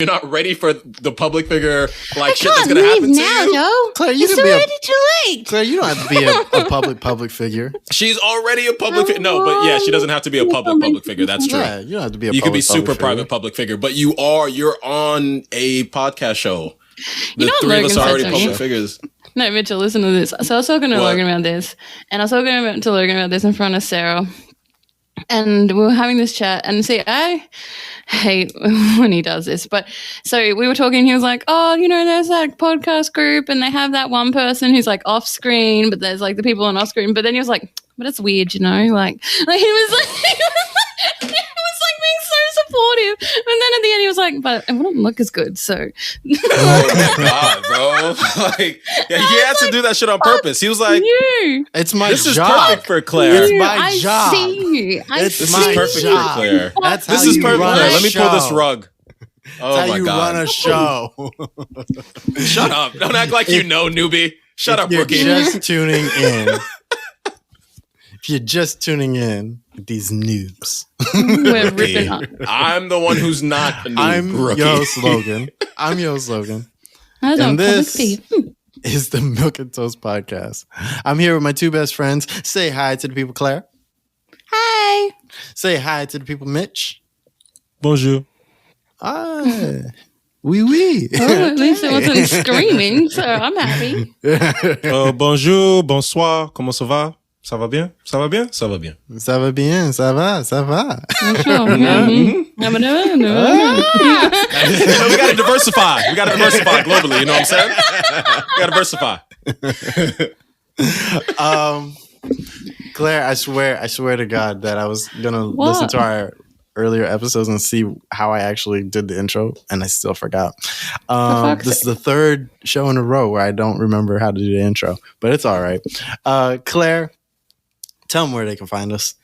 You're not ready for the public figure like shit that's gonna happen to you. No. Claire, It's already too late. Claire, you don't have to be a public figure. She's already a public figure. No, but yeah, she doesn't have to be a public figure. That's true. Yeah, you don't have to be a You could be super public private public figure, but you're on a podcast show. The You know what three of us Logan are already said to me? public figures. No, Mitchell, listen to this. So I was talking to What? Logan about this, and I was talking to Logan about this in front of Sarah, and we were having this chat. And see, I hate when he does this, but so we were talking. He was like, "Oh, there's that podcast group, and they have that one person who's like off screen, but there's like the people on off screen." But then he was like, "But it's weird, like he was like." Being so supportive, and then at the end he was like, "But it wouldn't look as good." So, Oh my god, bro! Like, yeah, he had to do that shit on purpose. He was like, you, It's my "This is job. perfect for Claire. It's my I job. see you. I This This see is perfect you. for Claire. That's This how is you perfect. run Claire, a let me pull this show. rug. That's Oh how my you run god! a show. Shut up! Don't act like you know, newbie. Shut up, You're rookie. just tuning in. If you're just tuning in, these noobs. We're ripping up. I'm the one who's not a noob, I'm rookie. your slogan. I'm your slogan. I don't And this public beef. is the Milk and Toast podcast. I'm here with my two best friends. Say hi to the people, Claire. Hi. Say hi to the people, Mitch. Bonjour. Hi. Oui, oui. Oh, at least it wasn't screaming, so I'm happy. Bonjour, bonsoir, comment ça va? Ça va bien? Ça va bien? Ça va bien. Ça va bien, ça va, ça va. Sure. We gotta diversify. We gotta diversify globally, you know what I'm saying? We gotta diversify. Claire, I swear to God that I was gonna listen to our earlier episodes and see how I actually did the intro, and I still forgot. This is the third show in a row where I don't remember how to do the intro, but it's all right. Claire, tell them where they can find us.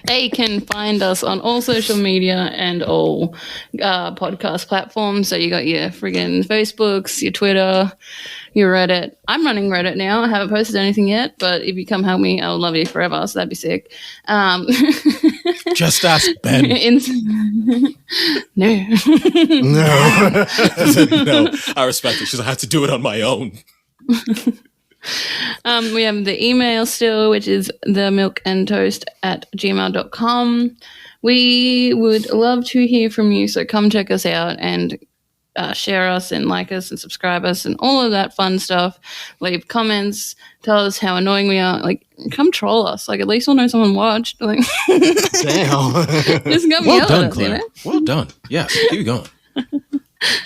They can find us on all social media and all podcast platforms. So you got your friggin' Facebooks, your Twitter, your Reddit. I'm running Reddit now. I haven't posted anything yet, but if you come help me, I'll love you forever. So that'd be sick. Just ask Ben. No. No. No, I respect it. She's like, I have to do it on my own. We have the email still, which is themilkandtoast@gmail.com. We would love to hear from you, so come check us out and share us and like us and subscribe us and all of that fun stuff. Leave comments, tell us how annoying we are. Like, come troll us. Like, at least we'll know someone watched. Like, Damn. just come Well yell done, at us, Claire. Well done. Yes, keep going.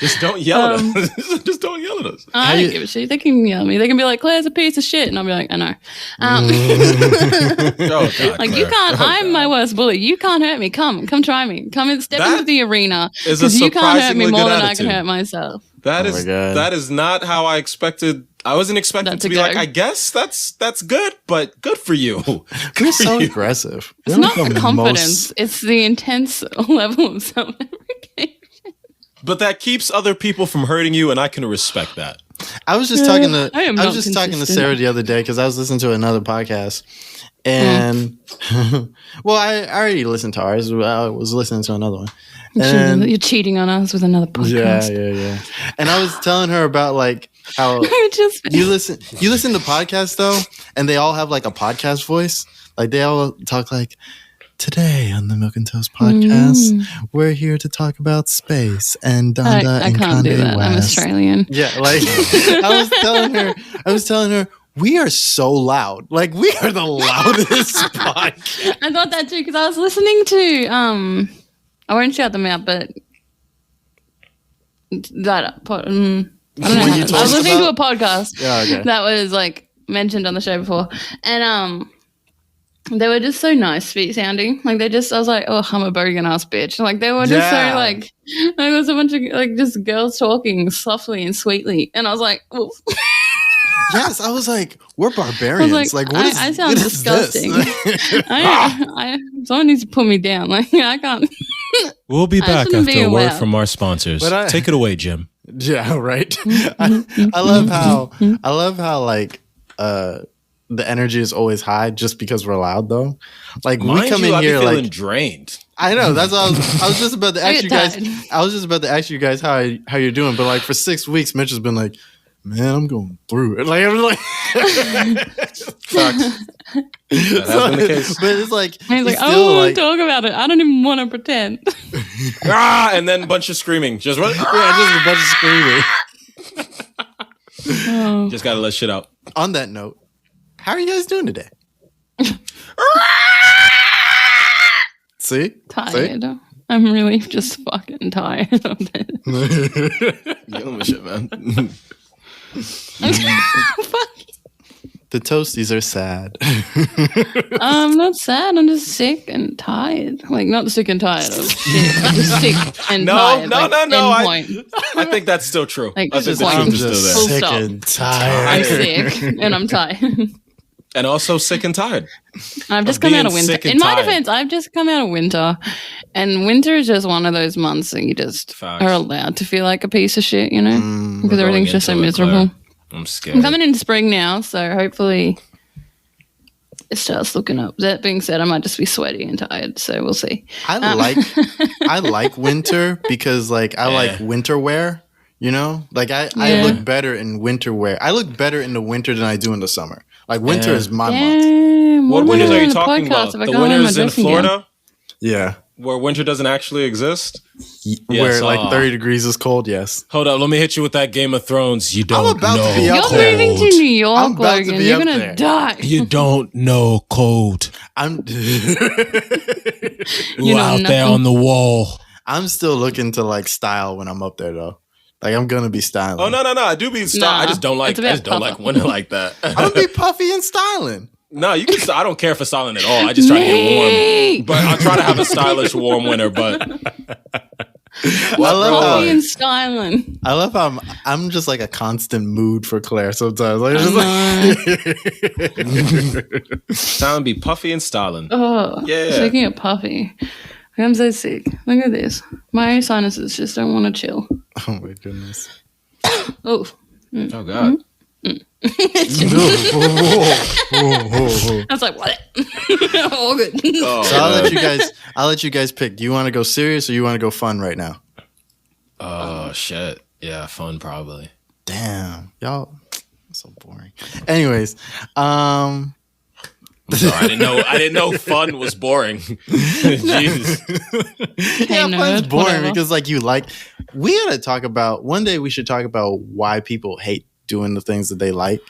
Just don't yell at us. Just don't yell at us. I don't give a shit. They can yell at me. They can be like, Claire's a piece of shit. And I'll be like, I know. Oh, God, Like, Claire. you can't, I'm my worst bully. You can't hurt me. Come try me. Come and step That into the arena. is a Because you can't hurt me surprisingly more good than I attitude. can hurt myself. That Oh is my God. that is not how I expected. I wasn't expecting That's to a be go. like, I guess that's good, but good for you. You're so aggressive. It's not the confidence. It's the intense level of self-deprecation. But that keeps other people from hurting you, and I can respect that. I was just talking to I am I not was just talking to consistent. Sarah the other day because I was listening to another podcast, and well, I already listened to ours. I was listening to another one. And You're cheating on us with another podcast. yeah. And I was telling her about like how Just you listen to podcasts though, and they all have like a podcast voice. Like they all talk like, today on the Milk and Toast podcast, we're here to talk about space and Donda I and can't do Kanye that. I'm West. Australian. Yeah, like I was telling her, we are so loud. Like we are the loudest podcast. I thought that too because I was listening to I won't shout them out, but that I don't know. When you I told was us listening to a about- podcast Yeah, okay. that was like mentioned on the show before, and they were just so nice sounding. Like I was like, oh, I'm a bogan ass bitch. Like they were just Yeah. so like there was a bunch of like just girls talking softly and sweetly, and I was like, oof. Yes, I was like, we're barbarians. Like, what is I sound what is this? disgusting. Someone needs to put me down. Like I can't. We'll be I back shouldn't after be a word allowed. from our sponsors. But Take it away, Jim. Yeah, right. I love how like the energy is always high just because we're loud though. Like we Mind come you, in I be here feeling like drained. I know. That's what I was just about to ask you guys. tired. I was just about to ask you guys how you're doing. But like for 6 weeks, Mitch has been like, man, I'm going through it. Like I'm like, Facts. That has been the case. But it's like He's like, I still, don't want to talk about it. I don't even want to pretend. And then a bunch of screaming. Just yeah, just a bunch of screaming. Just gotta let shit out. On that note, how are you guys doing today? See? Tired. I'm really just fucking tired of it. Dealing with shit, man. The Toasties are sad. I'm not sad. I'm just sick and tired. Like, not sick and tired of shit. I'm just sick and tired. No. I I think that's still true. Like, I think the point. truth I'm is still just there. Full sick stop. and tired. I'm sick and I'm tired. And also sick and tired. I've just Of come out being of winter. sick and In my tired. defense, I've just come out of winter. And winter is just one of those months that you just Facts. are allowed to feel like a piece of shit, you know? Because We're everything's going just so into it, miserable. Claire. I'm scared. I'm coming into spring now, so hopefully it starts looking up. That being said, I might just be sweaty and tired, so we'll see. I like winter because like I like winter wear, you know? Like I look better in winter wear. I look better in the winter than I do in the summer. Like winter is my month. Damn, What am I winters are doing you on talking podcast about? if I The can't wear my winters in dressing gown? Florida? Yeah. Where winter doesn't actually exist? Where like 30 degrees is cold, yes. Hold up, let me hit you with that Game of Thrones. You don't about to know be up You're there. moving to New York, I'm about to Logan. be You're up gonna there. die. You don't know cold. I'm You know out there nothing. on the wall. I'm still looking to like style when I'm up there though. Like I'm gonna be styling. Oh no, I do be style. Nah, I just don't like it's about like puffer. winter like that. I'm gonna be puffy and styling. No, you can. I don't care for styling at all. I just try to get warm. Nate! But I try to have a stylish, warm winter. But I love Coffee how and styling. I'm just like a constant mood for Claire sometimes. Like, just time be puffy and styling. Oh, Yeah. Speaking of puffy, I'm so sick. Look at this. My sinuses just don't want to chill. oh my goodness. Oh, Oh God. I was like, what? All good. Oh, So I'll let you guys pick. Do you want to go serious or you want to go fun right now? oh shit. Yeah, fun probably. Damn, y'all so boring. Anyways, I'm sorry, I didn't know fun was boring. Jesus. yeah, nerd, fun's boring whatever. because like we gotta talk about one day we should talk about why people hate doing the things that they like.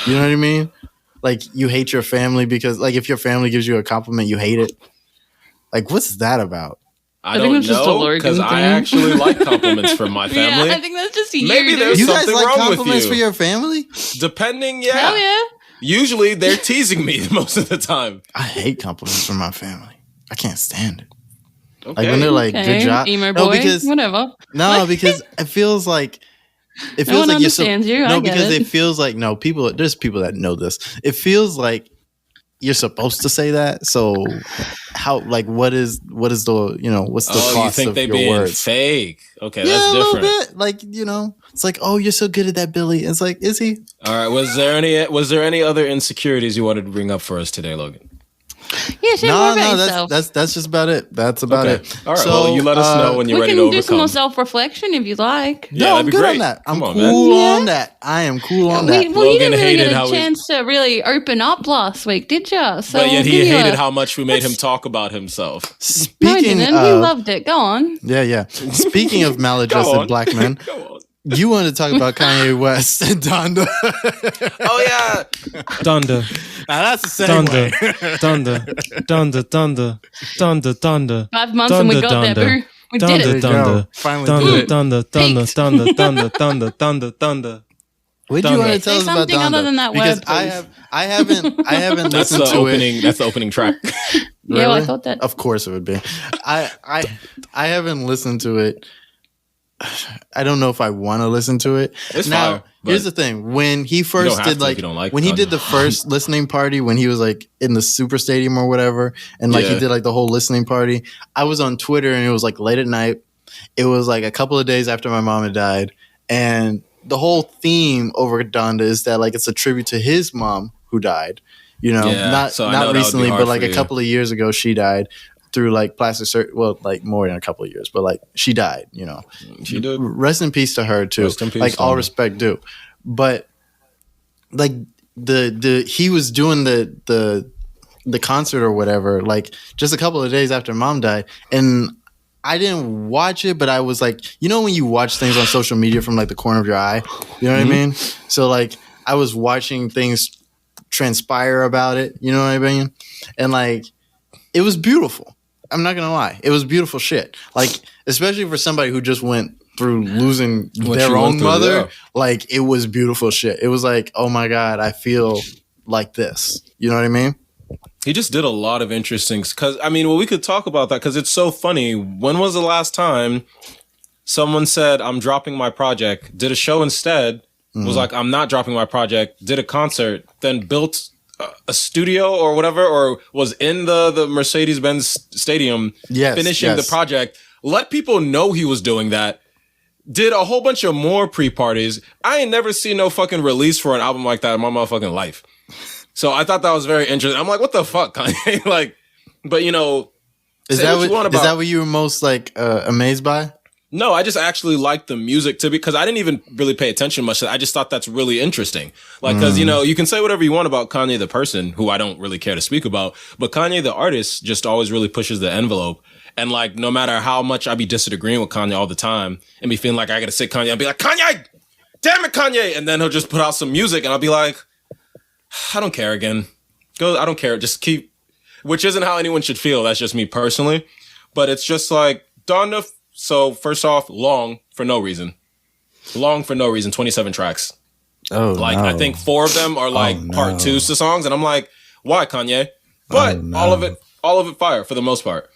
You know what I mean? Like you hate your family because like if your family gives you a compliment, you hate it. Like what's that about? I think don't it's just a know Logan because I thing. actually like compliments from my family. Yeah, I think that's just you. Maybe dude. there's You guys something like wrong with compliments you. for your family? Depending, Hell yeah. Usually they're teasing me most of the time. I hate compliments from my family. I can't stand it. Okay. Like when they're like, Okay, "Good job." emo No, boy, because whatever. no, because it feels like No one you're understands you. I No, get because it. it feels like no people. There's people that know this. It feels like you're supposed to say that. So how? Like, what is the what's the Oh, cost you think of they your being words? fake? Okay, Yeah, that's a different. little bit. Like it's like, oh, you're so good at that, Billy. It's like, is he? All right. Was there any other insecurities you wanted to bring up for us today, Logan? Yeah, share more about No, yourself. that's just about it. That's about Okay. it. All right. Well, you let us know when you're we ready can to do some more overcome. self-reflection if you like. Yeah, No, that'd I'm be good great. on that. I'm Come on, man. cool on that. I am cool on that. Well, you Logan didn't really hated get how a we- chance to really open up last week, did you? So But yet we'll he give you hated a- how much we made him talk about himself. No, he Speaking didn't. He of, loved it. Go on. yeah. Speaking of Go maladjusted on. black men, Go on. you want to talk about Kanye West and Donda. Oh yeah. Donda, Now that's a Donda, segue. Donda. 5 months and we got there, Donda. boo. We did There it. you go. Donda. Finally Donda, did it. Donda. What do you Donda. want to tell Say us about something Donda? other than that because word, please. I haven't That's listened the to opening. it. That's the opening track. Yeah, well, I Really? thought that. Of course it would be. I haven't listened to it. I don't know if I want to listen to it. It's Now, fire, but here's the thing. When he don't first have did to if you don't like when he Donda. did the first listening party, when he was like in the Super Stadium or whatever, and like he Yeah. did like the whole listening party, I was on Twitter and it was like late at night. It was like a couple of days after my mom had died. And the whole theme over Donda is that like it's a tribute to his mom who died. You know, Yeah, not so I know that would be recently, hard but like for a you. couple of years ago she died. through like plastic surgery. Well, like more than a couple of years, but like she died. You know, She did. Rest in peace to her too. Rest in peace, like all Donda. respect due, but like the he was doing the concert or whatever, like just a couple of days after mom died, and I didn't watch it, but I was like, you know, when you watch things on social media from like the corner of your eye, you know what I mean? So like I was watching things transpire about it, you know what I mean? And like it was beautiful. I'm not gonna lie, it was beautiful shit. Like especially for somebody who just went through losing their own mother, like it was beautiful shit. It was like, oh my god, I feel like this. You know what I mean? He just did a lot of interesting, because I mean, well, we could talk about that because it's so funny. When was the last time someone said, I'm dropping my project, did a show instead, was like, I'm not dropping my project, did a concert, then built a studio or whatever, or was in the Mercedes-Benz Stadium finishing the project, let people know he was doing that, did a whole bunch of more pre-parties. I ain't never seen no fucking release for an album like that in my motherfucking life. So I thought that was very interesting. I'm like, what the fuck, Kanye? Like, but you know, is that what you were most like amazed by? No, I just actually liked the music because I didn't even really pay attention much. I just thought that's really interesting. Like, because, you know, you can say whatever you want about Kanye the person, who I don't really care to speak about, but Kanye the artist just always really pushes the envelope. And like, no matter how much I be disagreeing with Kanye all the time and be feeling like I gotta sit Kanye and be like, Kanye, damn it, Kanye. And then he'll just put out some music and I'll be like, I don't care again. I don't care. Just keep, which isn't how anyone should feel. That's just me personally. But it's just like, Donda. So first off, long for no reason. 27 tracks. Oh, like, no. I think 4 of them are like part 2s to songs. And I'm like, why, Kanye? But all of it fire for the most part.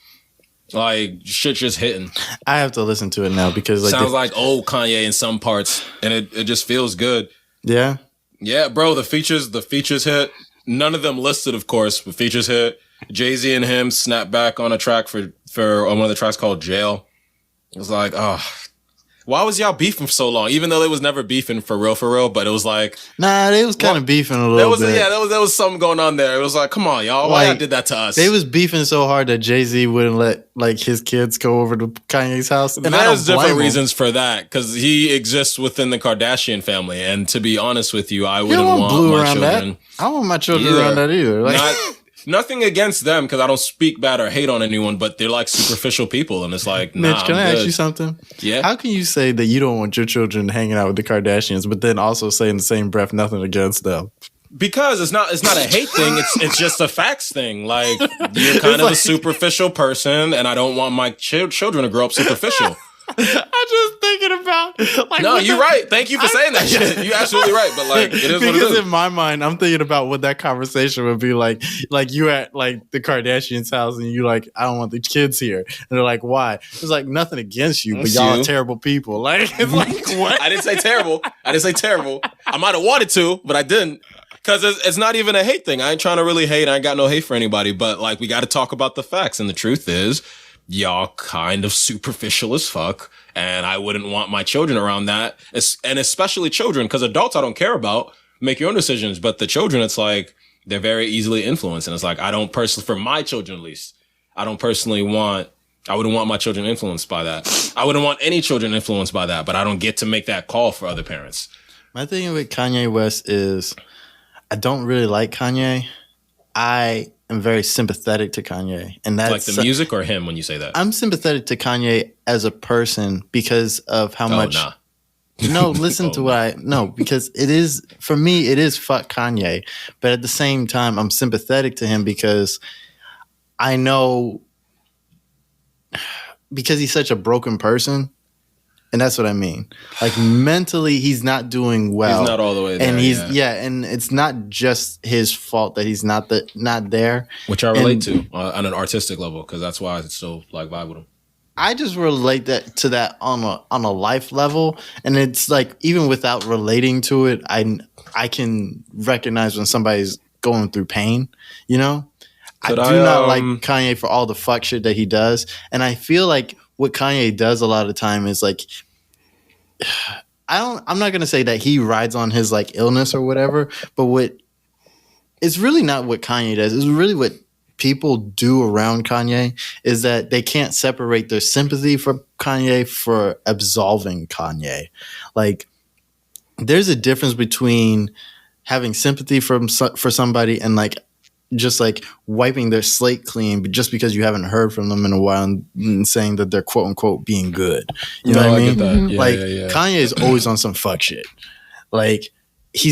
Like, shit just hitting. I have to listen to it now because like sounds like old Kanye in some parts. And it just feels good. Yeah. Yeah, bro, the features hit. None of them listed, of course, but features hit. Jay-Z and him snap back on a track for on one of the tracks called Jail. It was like, oh, why was y'all beefing for so long? Even though they was never beefing for real, but it was like, nah, they was kind of beefing a little bit. Yeah, there was something going on there. It was like, come on, y'all, why y'all did that to us? They was beefing so hard that Jay-Z wouldn't let like his kids go over to Kanye's house. And there's different reasons for that, because he exists within the Kardashian family, and to be honest with you, I wouldn't want my children. That. I don't want my children around that either. Like, nothing against them, because I don't speak bad or hate on anyone, but they're like superficial people, and it's like, nah, Mitch, can I ask you something? Yeah. How can you say that you don't want your children hanging out with the Kardashians, but then also say in the same breath nothing against them? Because it's not a hate thing. It's just a facts thing. Like, you're kind of a superficial person, and I don't want my children to grow up superficial. I'm just thinking about. Like, no, you're right. Thank you for saying that shit. You're absolutely right. But like, it is what it is. Because in my mind, I'm thinking about what that conversation would be like. Like you at like the Kardashians' house, and you like, I don't want the kids here, and they're like, why? It's like nothing against you, but y'all are terrible people. Like, it's like what? I didn't say terrible. I might have wanted to, but I didn't. Because it's not even a hate thing. I ain't trying to really hate. I ain't got no hate for anybody. But like, we got to talk about the facts. And the truth is, y'all kind of superficial as fuck. And I wouldn't want my children around that. And especially children, because adults I don't care about. Make your own decisions. But the children, it's like, they're very easily influenced. And it's like, I don't personally, for my children at least, I wouldn't want my children influenced by that. I wouldn't want any children influenced by that. But I don't get to make that call for other parents. My thing with Kanye West is, I don't really like Kanye. I am very sympathetic to Kanye. And that's like the music or him when you say that? I'm sympathetic to Kanye as a person because of how much. Nah. No, listen to what because it is, for me, it is fuck Kanye. But at the same time, I'm sympathetic to him because I know, because he's such a broken person. And that's what I mean. Like mentally, he's not doing well. He's not all the way there. And and it's not just his fault that he's not there. Which I relate to on an artistic level, because that's why I still like vibe with him. I just relate to that on a life level, and it's like even without relating to it, I can recognize when somebody's going through pain. You know, I do not like Kanye for all the fuck shit that he does, and I feel like what Kanye does a lot of the time is like, I'm not gonna say that he rides on his like illness or whatever, but it's really not what Kanye does. It's really what people do around Kanye is that they can't separate their sympathy for Kanye for absolving Kanye. Like, there's a difference between having sympathy for somebody and like just like wiping their slate clean just because you haven't heard from them in a while and saying that they're quote unquote being good. You know what I mean? Get that. Yeah, like yeah. Kanye is always on some fuck shit. Like he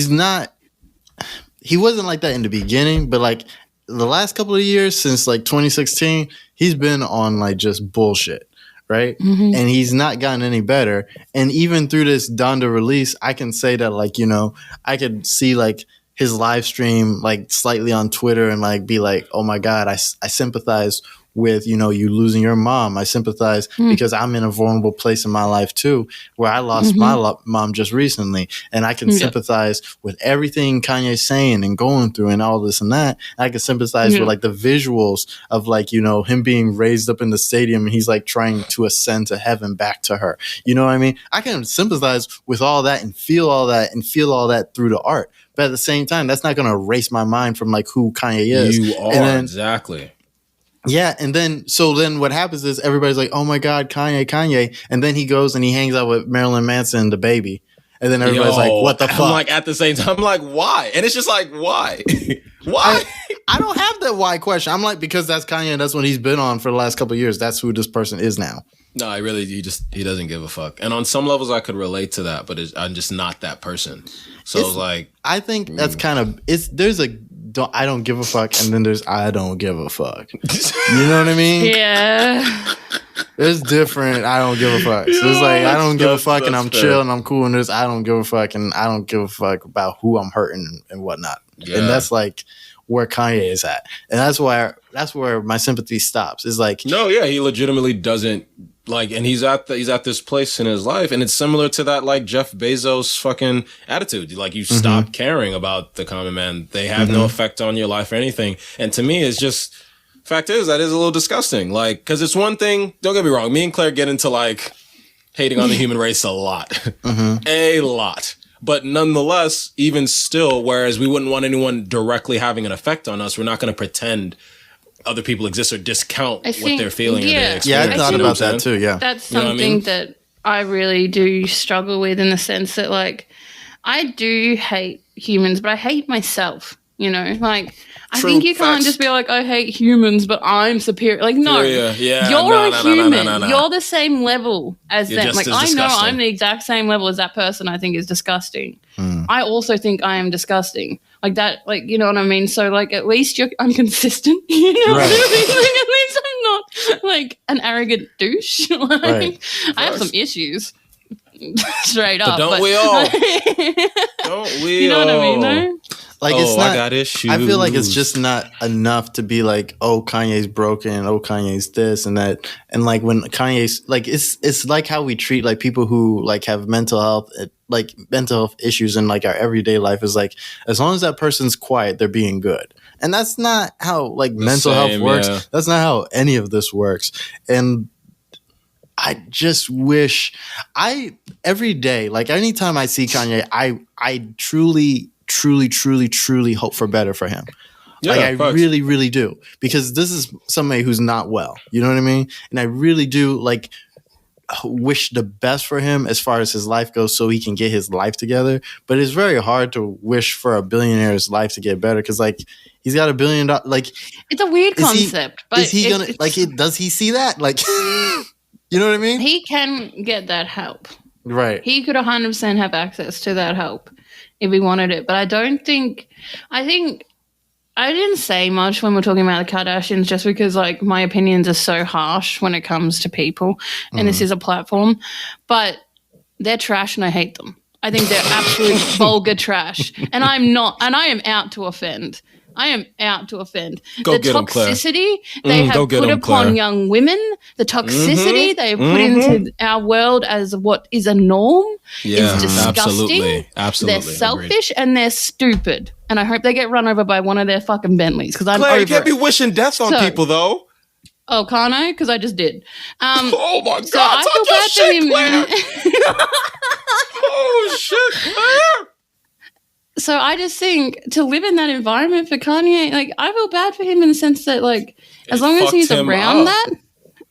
wasn't like that in the beginning, but like the last couple of years since like 2016, he's been on like just bullshit. Right. Mm-hmm. And he's not gotten any better. And even through this Donda release, I can say that like, you know, I could see like his live stream like slightly on Twitter and like be like, oh my God, I sympathize with, you know, you losing your mom. I sympathize because I'm in a vulnerable place in my life too, where I lost my mom just recently. And I can sympathize with everything Kanye's saying and going through and all this and that. I can sympathize with like the visuals of like, you know, him being raised up in the stadium and he's like trying to ascend to heaven back to her. You know what I mean? I can sympathize with all that and feel all that through the art. But at the same time, that's not going to erase my mind from like who Kanye is. You are, exactly. Yeah, and then what happens is everybody's like, "Oh my God, Kanye!" And then he goes and he hangs out with Marilyn Manson and the baby, and then everybody's like, "What the fuck?" I'm like, at the same time, I'm like, why? And it's just like, why? Why? I don't have that why question. I'm like, because that's Kanye, and that's what he's been on for the last couple of years. That's who this person is now. No, he doesn't give a fuck. And on some levels, I could relate to that, but I'm just not that person. So it's like, I think that's kind of I don't give a fuck, and then there's I don't give a fuck. You know what I mean? Yeah. It's different. I don't give a fuck. So it's like I don't give a fuck, and I'm chill and I'm cool, and there's I don't give a fuck, and I don't give a fuck about who I'm hurting and whatnot. Yeah. And that's like where Kanye is at, and that's where my sympathy stops. Is like, no, yeah, he legitimately doesn't. Like, and he's at this place in his life, and it's similar to that like Jeff Bezos fucking attitude. Like, you stop caring about the common man; they have no effect on your life or anything. And to me, it's just fact is that is a little disgusting. Like, because it's one thing. Don't get me wrong. Me and Claire get into like hating on the human race a lot, a lot. But nonetheless, even still, whereas we wouldn't want anyone directly having an effect on us, we're not going to pretend other people exist or discount what they're feeling or their experience. Yeah, I thought about that too, yeah. That's something that I really do struggle with, in the sense that, like, I do hate humans, but I hate myself, you know? Like, I think you can't just be like, I hate humans, but I'm superior. Like, no. You're a human. You're the same level as them. Like, I know I'm the exact same level as that person I think is disgusting. I also think I am disgusting. Like that, like, you know what I mean? So, like, at least I'm consistent, you know what I mean? Like, at least I'm not, like, an arrogant douche. Like, I have some issues, straight up. But don't we all? Don't we you know all? what I mean, though? Like, it's not, I got issues. I feel like it's just not enough to be like, oh, Kanye's broken, oh, Kanye's this and that. And like when Kanye's like, it's like how we treat like people who like have mental health issues in like our everyday life, is like, as long as that person's quiet, they're being good. And that's not how like mental health works. Yeah. That's not how any of this works. And I just wish every day, like anytime I see Kanye, I truly hope for better for him. Yeah, like I really, really do, because this is somebody who's not well. You know what I mean? And I really do like wish the best for him as far as his life goes, so he can get his life together. But it's very hard to wish for a billionaire's life to get better, because like he's got $1 billion. Like, it's a weird concept. But is he gonna like it? Does he see that? Like, you know what I mean? He can get that help. Right. He could 100% have access to that help if he wanted it. But I think I didn't say much when we're talking about the Kardashians, just because like my opinions are so harsh when it comes to people, and this is a platform. But they're trash and I hate them. I think they're absolute vulgar trash. And I am out to offend. I am out to offend. Go the toxicity they have put upon young women, the toxicity they have put into our world as what is a norm is disgusting. Absolutely. They're selfish and they're stupid. And I hope they get run over by one of their fucking Bentleys, because I'm Claire, over you can't it. be wishing death on people, though. Oh, can't I? Because I just did. Oh my God! So I feel bad for him. Oh shit, Claire! So I just think to live in that environment for Kanye, like I feel bad for him in the sense that like as long as he's around that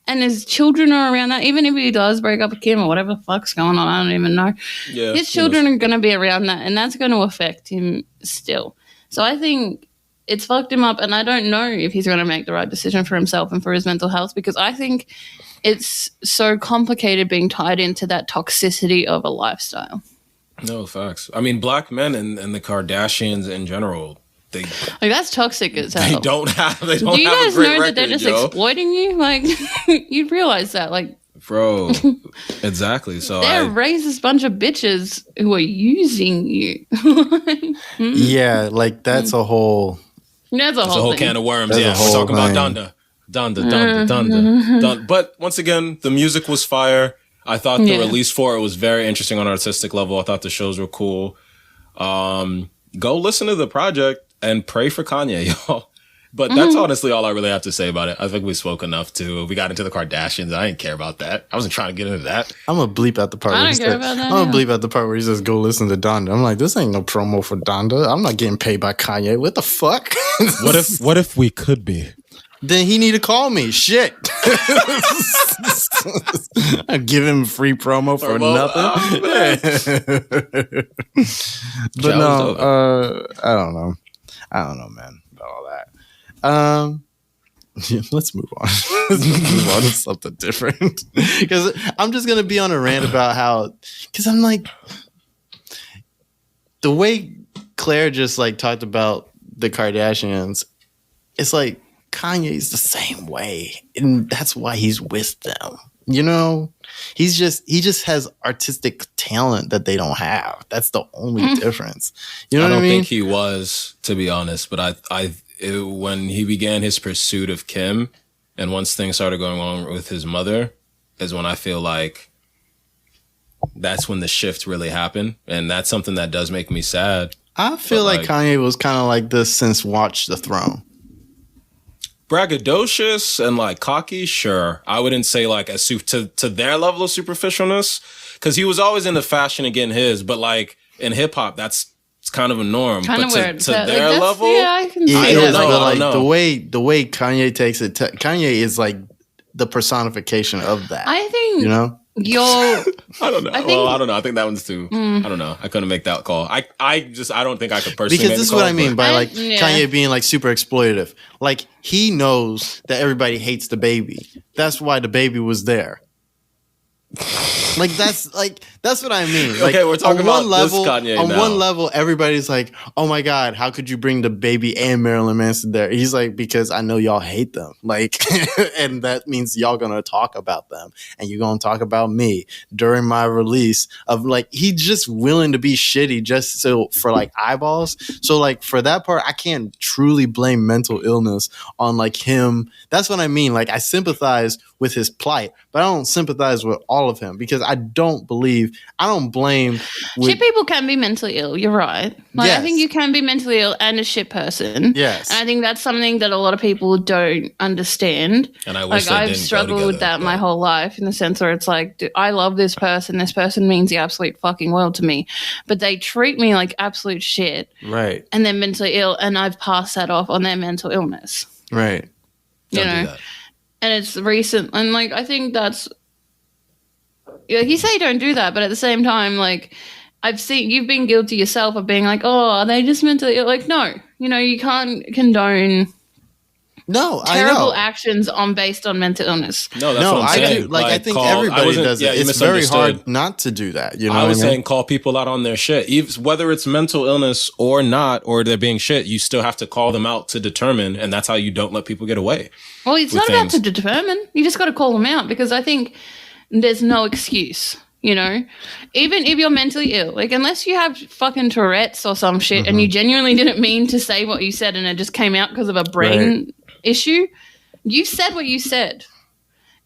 and his children are around that, even if he does break up with Kim or whatever the fuck's going on, I don't even know. Yeah, his children are going to be around that, and that's going to affect him still. So I think it's fucked him up, and I don't know if he's going to make the right decision for himself and for his mental health, because I think it's so complicated being tied into that toxicity of a lifestyle. No, facts. I mean, black men and the Kardashians in general, like that's toxic as hell. They don't have. Do you guys know that they're just exploiting you? Like, you'd realize that, like, bro. Exactly. So they're racist bunch of bitches who are using you. Yeah, like that's a whole. That's a whole can of worms. Yeah, we're talking about Donda. But once again, the music was fire. I thought the release for it was very interesting on an artistic level. I thought the shows were cool. Go listen to the project and pray for Kanye, y'all. But that's honestly all I really have to say about it. I think we spoke enough too. We got into the Kardashians. I didn't care about that. I wasn't trying to get into that. I'm gonna bleep out the part. I don't care about that. I'm gonna bleep out the part where he says, "Go listen to Donda." I'm like, this ain't no promo for Donda. I'm not getting paid by Kanye. What the fuck? What if we could be? Then he need to call me. Shit. I give him free promo for nothing. But no, I don't know. I don't know, man, about all that. Let's move on. Let's move on to something different. Because I'm just gonna be on a rant about how, because I'm like, the way Claire just like talked about the Kardashians, it's like Kanye's the same way, and that's why he's with them. You know, he just has artistic talent that they don't have. That's the only difference. You know what I mean? I don't think he was, to be honest, but when he began his pursuit of Kim, and once things started going on with his mother, is when I feel like that's when the shift really happened, and that's something that does make me sad. I feel like Kanye was kind of like this since Watch the Throne. Braggadocious and like cocky, sure. I wouldn't say like to their level of superficialness, because he was always into fashion and getting his, but like in hip hop, that's kind of a norm. Kind but of weird. To their level, yeah, I can see I that. don't know. The way Kanye takes it, Kanye is like the personification of that. I think you know. I don't know. I don't know. I think that one's too. I don't know. I couldn't make that call. I don't think I could personally. Because this is what I mean by like Kanye being like super exploitative. Like he knows that everybody hates the baby. That's why the baby was there. Like that's what I mean. Like, okay, we're talking about this Kanye on now. one level, everybody's like, "Oh my god, how could you bring the baby and Marilyn Manson there?" He's like, "Because I know y'all hate them, like, and that means y'all gonna talk about them, and you're gonna talk about me during my release." Of like, he's just willing to be shitty just so for like eyeballs. So like for that part, I can't truly blame mental illness on like him. That's what I mean. Like I sympathize with his plight, but I don't sympathize with all of him because I don't blame. Shit people can be mentally ill. You're right. Like, yes. I think you can be mentally ill and a shit person. Yes. And I think that's something that a lot of people don't understand. And I wish I've struggled with that my whole life in the sense where it's like, I love this person. This person means the absolute fucking world to me. But they treat me like absolute shit. Right. And they're mentally ill. And I've passed that off on their mental illness. Right. You know? And it's recent. And like, I think that's, you say don't do that, but at the same time, like I've seen you've been guilty yourself of being like, oh, are they just mentally ill? Like, no, you can't condone terrible actions based on mental illness. No, that's what I'm saying. Do. Like I think everybody does it. It's very hard not to do that. You know, I was saying call people out on their shit, whether it's mental illness or not, or they're being shit. You still have to call them out to determine, and that's how you don't let people get away. Well, it's not about to determine. You just got to call them out because I think there's no excuse, even if you're mentally ill. Like, unless you have fucking Tourette's or some shit and you genuinely didn't mean to say what you said and it just came out because of a brain issue, you said what you said.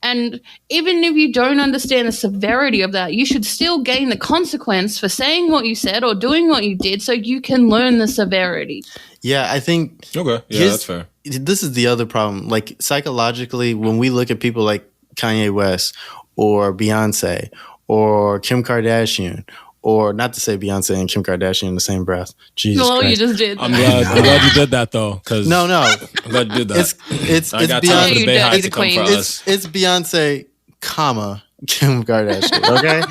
And even if you don't understand the severity of that, you should still gain the consequence for saying what you said or doing what you did so you can learn the severity. Yeah, I think... Okay, yeah, that's fair. This is the other problem. Like, psychologically, when we look at people like Kanye West or Beyonce or Kim Kardashian or not to say Beyonce and Kim Kardashian in the same breath. Jesus Well, Christ. you just did. I'm glad you did that though, because No. I'm glad you did that. It's I got Beyonce. time for the You Bay dirty Heights to come for queen. us. It's Beyonce, comma Kim Kardashian. Okay.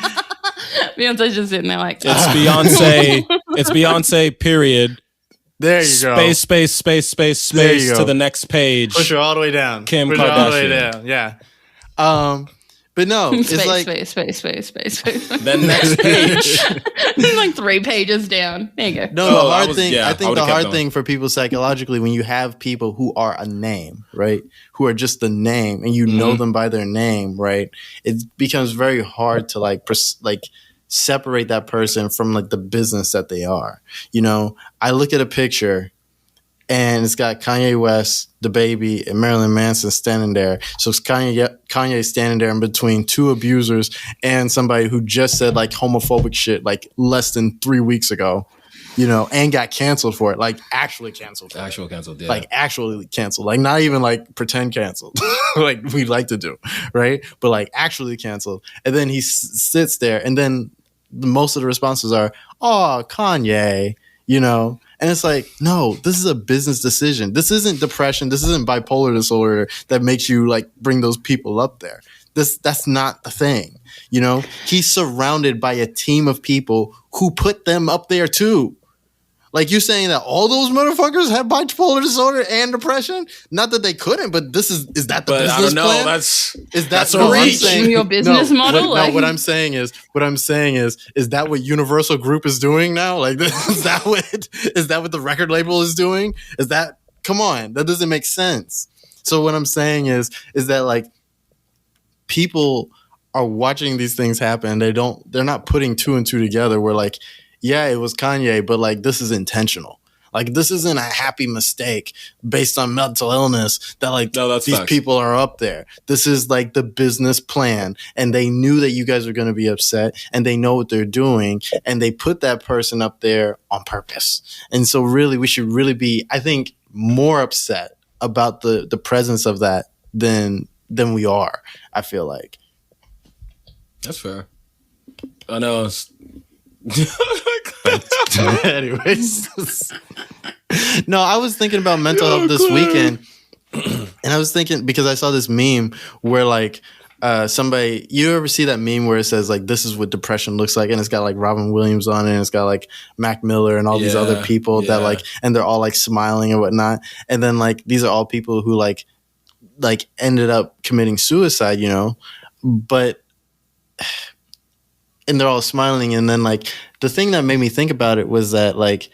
Beyonce's just sitting there like, It's Beyonce. It's Beyonce. Period. There you go. Space There you go. to the next page. Push her all the way down. Kim Push her all the way Kardashian. down. Yeah. But no, it's space, like space. Then next page. Like 3 pages down. There you go. no. Oh, The I hard was- thing. yeah, I I think would've the kept hard going. thing for people psychologically when you have people who are a name, right? Who are just the name, and you know them by their name, right? It becomes very hard to like separate that person from like the business that they are. You know, I look at a picture and it's got Kanye West, the baby, and Marilyn Manson standing there. So it's Kanye standing there in between 2 abusers and somebody who just said like homophobic shit like less than 3 weeks ago, you know, and got canceled for it, like actually canceled for Actual canceled. Yeah. like actually canceled, like not even like pretend canceled like we like to do, right? But like actually canceled. And then he sits there, and then most of the responses are, "Oh, Kanye," you know. And it's like, no, this is a business decision. This isn't depression. This isn't bipolar disorder that makes you like bring those people up there. That's not the thing, you know. He's surrounded by a team of people who put them up there too. Like, you saying that all those motherfuckers have bipolar disorder and depression? Not that they couldn't, but is that the but business I don't know. plan? That's a no, I'm reach. saying- Your business model? Like- what I'm saying is that what Universal Group is doing now? Like, is that what the record label is doing? Is that, come on, that doesn't make sense. So what I'm saying is that like people are watching these things happen. They're not putting 2 and 2 together. Where like, yeah, it was Kanye, but like this is intentional. Like, this isn't a happy mistake based on mental illness that like that's these facts. people are up there. This is like the business plan, and they knew that you guys are going to be upset, and they know what they're doing, and they put that person up there on purpose. And so really, we should really be, I think, more upset about the presence of that than we are, I feel like. That's fair. I know. Anyways. No, I was thinking about mental health this weekend, and I was thinking, because I saw this meme where like somebody, you ever see that meme where it says like, this is what depression looks like, and it's got like Robin Williams on it, and it's got like Mac Miller and all these other people that like, and they're all like smiling and whatnot, and then like these are all people who like ended up committing suicide, you know, but and they're all smiling. And then like the thing that made me think about it was that like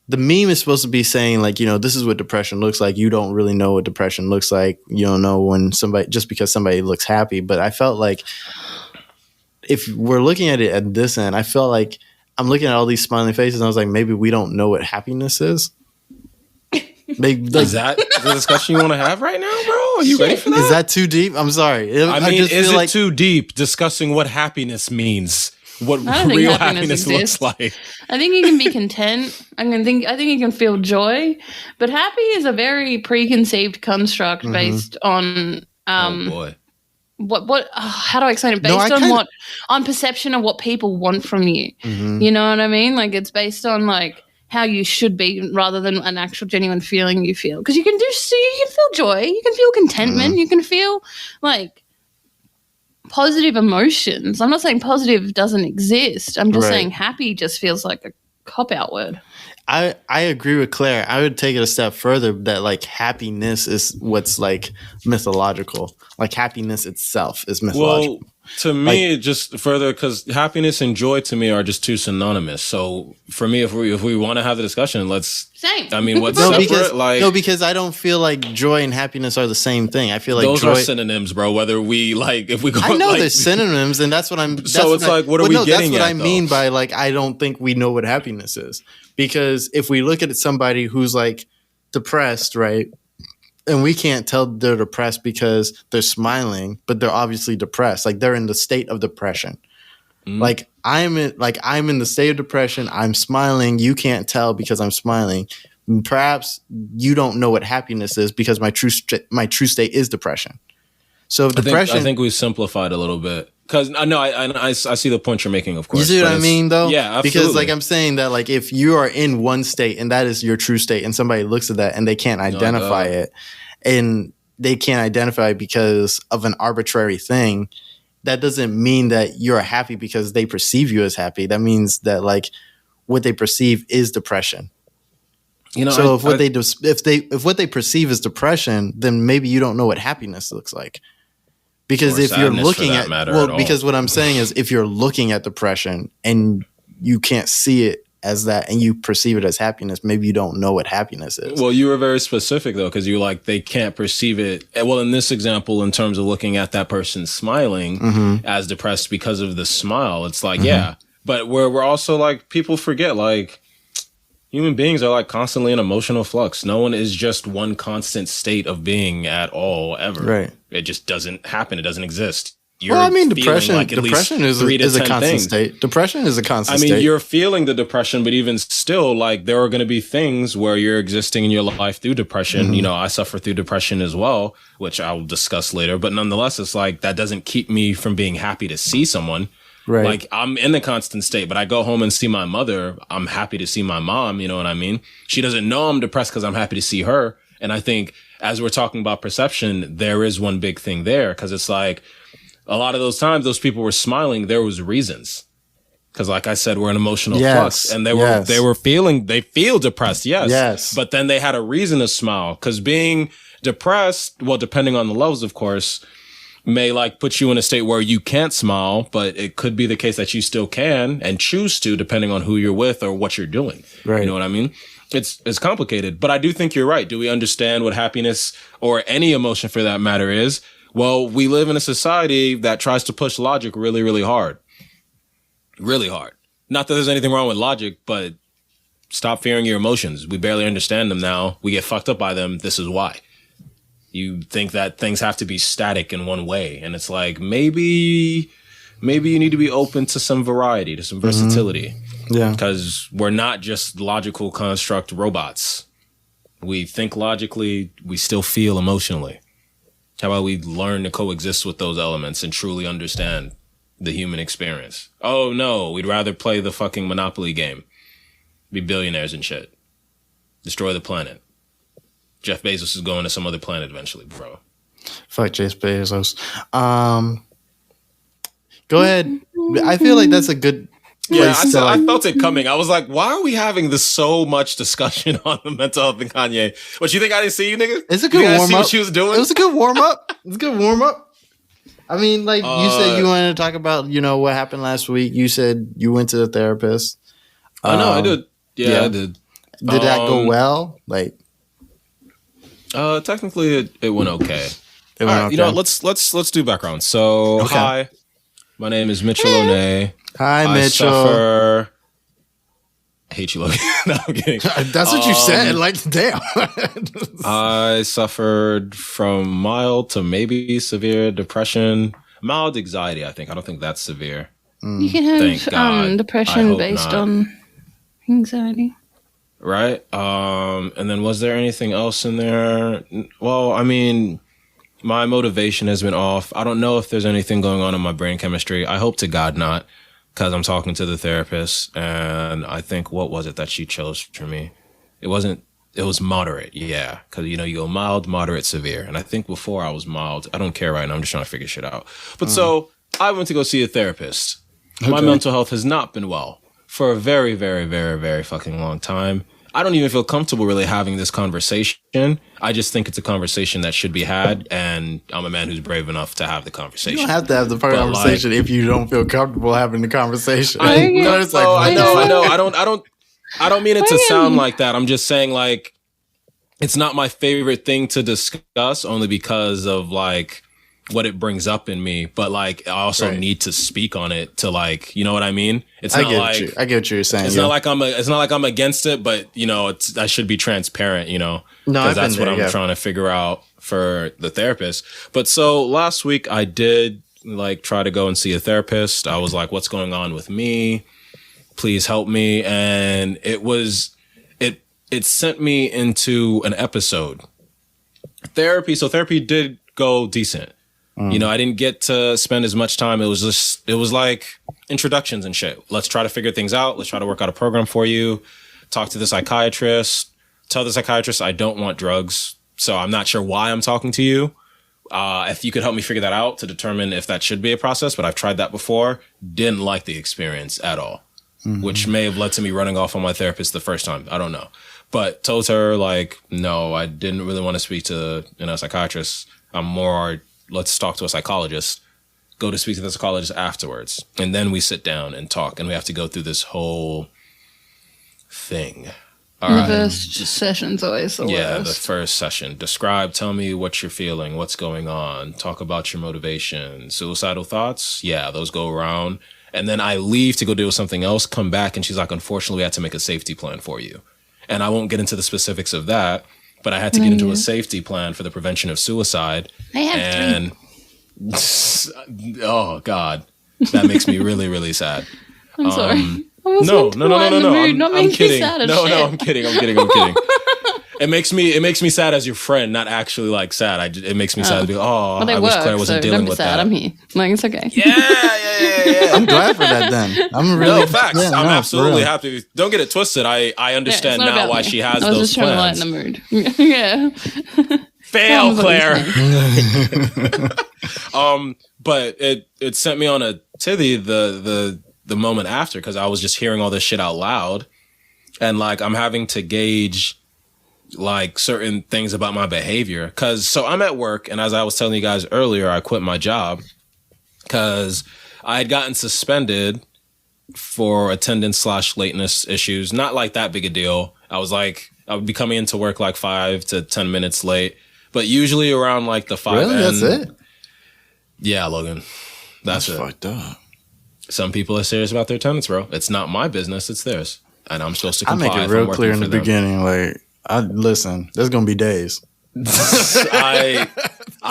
the meme is supposed to be saying like, you know, this is what depression looks like. You don't really know what depression looks like. You don't know when somebody, just because somebody looks happy. But I felt like if we're looking at it at this end, I felt like I'm looking at all these smiling faces, and I was like, maybe we don't know what happiness is. Maybe, Is that the discussion you want to have right now, bro? Are you ready for that? is that too deep? I'm sorry. I mean, just is feel it too deep discussing what happiness means? What I don't think real happiness happiness exists. looks like? I think you can be content. I think you can feel joy, but happy is a very preconceived construct based on Oh boy. how do I explain it? No, Based I on kinda- on perception of what people want from you. Mhm. You know what I mean? Like, it's based on like how you should be rather than an actual genuine feeling you feel. Because you can feel joy, you can feel contentment, you can feel like positive emotions. I'm not saying positive doesn't exist. I'm just Right. saying happy just feels like a cop-out word. I agree with Claire. I would take it a step further that like happiness is what's like mythological. Like happiness itself is mythological. Well, to me, it just further, because happiness and joy to me are just too synonymous. So for me, if we want to have the discussion, let's. Same. I mean, what's no, separate? because I don't feel like joy and happiness are the same thing. I feel like those joy. are synonyms, bro. Whether we like, if we go, I know like, they're synonyms, and that's what I'm. That's So it's what I- like, what are well, we no, getting That's what at, I mean though? by like, I don't think we know what happiness is, because if we look at somebody who's like depressed, right, and we can't tell they're depressed because they're smiling, but they're obviously depressed. Like they're in the state of depression. Like I'm in the state of depression. I'm smiling. You can't tell because I'm smiling. Perhaps you don't know what happiness is because my true state is depression. So I depression. think we simplified a little bit Because I see the point you're making, of course. You see what I mean, though? Yeah, absolutely. Because like I'm saying that like if you are in one state and that is your true state, and somebody looks at that and they can't identify it, and they can't identify it because of an arbitrary thing, that doesn't mean that you're happy because they perceive you as happy. That means that like what they perceive is depression. So if what they perceive is depression, then maybe you don't know what happiness looks like. Because if you're looking at because what I'm saying is if you're looking at depression and you can't see it as that and you perceive it as happiness, maybe you don't know what happiness is. Well, you were very specific though, because you're like they can't perceive it. Well, in this example, in terms of looking at that person smiling as depressed because of the smile, it's like yeah, but we're also like people forget like human beings are like constantly in emotional flux. No one is just one constant state of being at all ever. Right. It just doesn't happen. It doesn't exist. Depression like depression is a constant state. Depression is a constant state. You're feeling the depression, but even still, like there are going to be things where you're existing in your life through depression. I suffer through depression as well, which I'll discuss later. But nonetheless, it's like that doesn't keep me from being happy to see someone. Right. Like I'm in a constant state, but I go home and see my mother. I'm happy to see my mom. You know what I mean? She doesn't know I'm depressed because I'm happy to see her. And I think as we're talking about perception, there is one big thing there because it's like a lot of those times those people were smiling. There was reasons. Because like I said, we're in emotional flux and they feel depressed. Yes. But then they had a reason to smile because being depressed, well, depending on the levels, of course, may like put you in a state where you can't smile, but it could be the case that you still can and choose to, depending on who you're with or what you're doing. Right. You know what I mean? It's complicated, but I do think you're right. Do we understand what happiness or any emotion for that matter is? Well, we live in a society that tries to push logic really, really hard. Really hard. Not that there's anything wrong with logic, but stop fearing your emotions. We barely understand them now. We get fucked up by them. This is why. You think that things have to be static in one way. And it's like, maybe you need to be open to some variety, to some versatility. Yeah. Because we're not just logical construct robots. We think logically, we still feel emotionally. How about we learn to coexist with those elements and truly understand the human experience? Oh no, we'd rather play the fucking Monopoly game. Be billionaires and shit. Destroy the planet. Jeff Bezos is going to some other planet eventually, bro. Fuck Jeff Bezos. Go ahead. I feel like that's a good place I felt it coming. I was like, why are we having this so much discussion on the mental health of Kanye? What, you think I didn't see you, nigga? It's a good warm up. See what she was doing? It was a good warm up. It's a good warm up. I mean, like you said you wanted to talk about, what happened last week. You said you went to the therapist. I know, I did. Yeah, I did. Did that go well? Like, technically, it went okay. All right, let's do background. So, Hi, my name is Mitchell O'Neill. Hi, Mitchell. I hate you, Logan. No, I'm kidding. That's what you said. Like, damn. I suffered from mild to maybe severe depression, mild anxiety. I don't think that's severe. You can have depression based on anxiety. Right. And then was there anything else in there? Well, I mean, my motivation has been off. I don't know if there's anything going on in my brain chemistry. I hope to God not, because I'm talking to the therapist. And I think, what was it that she chose for me? It was moderate. Yeah. Because, you go mild, moderate, severe. And I think before I was mild. I don't care right now. I'm just trying to figure shit out. But so I went to go see a therapist. Okay. My mental health has not been well for a very, very, very, very fucking long time. I don't even feel comfortable really having this conversation. I just think it's a conversation that should be had, and I'm a man who's brave enough to have the conversation. You don't have to have the conversation if you don't feel comfortable having the conversation. I know. I don't mean it to sound like that. I'm just saying, like, it's not my favorite thing to discuss, only because of like what it brings up in me, but like I also need to speak on it to like, you know what I mean? It's not like I get what you're saying. It's not like I'm against it, but I should be transparent, because that's what I'm trying to figure out for the therapist. But so last week I did like try to go and see a therapist. I was like, what's going on with me? Please help me. And it sent me into an episode. Therapy did go decent. You know, I didn't get to spend as much time. It was like introductions and shit. Let's try to figure things out. Let's try to work out a program for you. Talk to the psychiatrist. Tell the psychiatrist I don't want drugs. So I'm not sure why I'm talking to you. If you could help me figure that out to determine if that should be a process. But I've tried that before. Didn't like the experience at all, which may have led to me running off on my therapist the first time. I don't know. But told her, like, no, I didn't really want to speak to a psychiatrist. I'm more... let's talk to a psychologist, go to speak to the psychologist afterwards. And then we sit down and talk, and we have to go through this whole thing. The first session's always the worst. Yeah, the first session. Tell me what you're feeling, what's going on, talk about your motivation. Suicidal thoughts? Yeah, those go around. And then I leave to go do something else, come back, and she's like, unfortunately, we had to make a safety plan for you. And I won't get into the specifics of that, but I had to get into a safety plan for the prevention of suicide. I have three. Oh, God. That makes me really, really sad. I'm sorry. No. I'm kidding. I'm kidding. It makes me sad as your friend, not actually like sad. It makes me sad to be, I wish Claire wasn't dealing with that. I'm here. Like, it's okay. Yeah. I'm glad for that then. I'm really... No, facts. Yeah, I'm absolutely happy. Don't get it twisted. I understand now why she has those plans. I was just trying to lighten the mood. Yeah. Fail, Claire. But it sent me on a titty the moment after, because I was just hearing all this shit out loud, and like I'm having to gauge like certain things about my behavior. So I'm at work, and as I was telling you guys earlier, I quit my job because I had gotten suspended for attendance / lateness issues. Not like that big a deal. I would be coming into work like 5 to 10 minutes late, but usually around like the 5 Really? end. That's it? Yeah, Logan. That's it. Fucked up. Some people are serious about their attendance, bro. It's not my business. It's theirs. And I'm supposed to comply. I make it real clear in the beginning. Like, listen, there's going to be days. I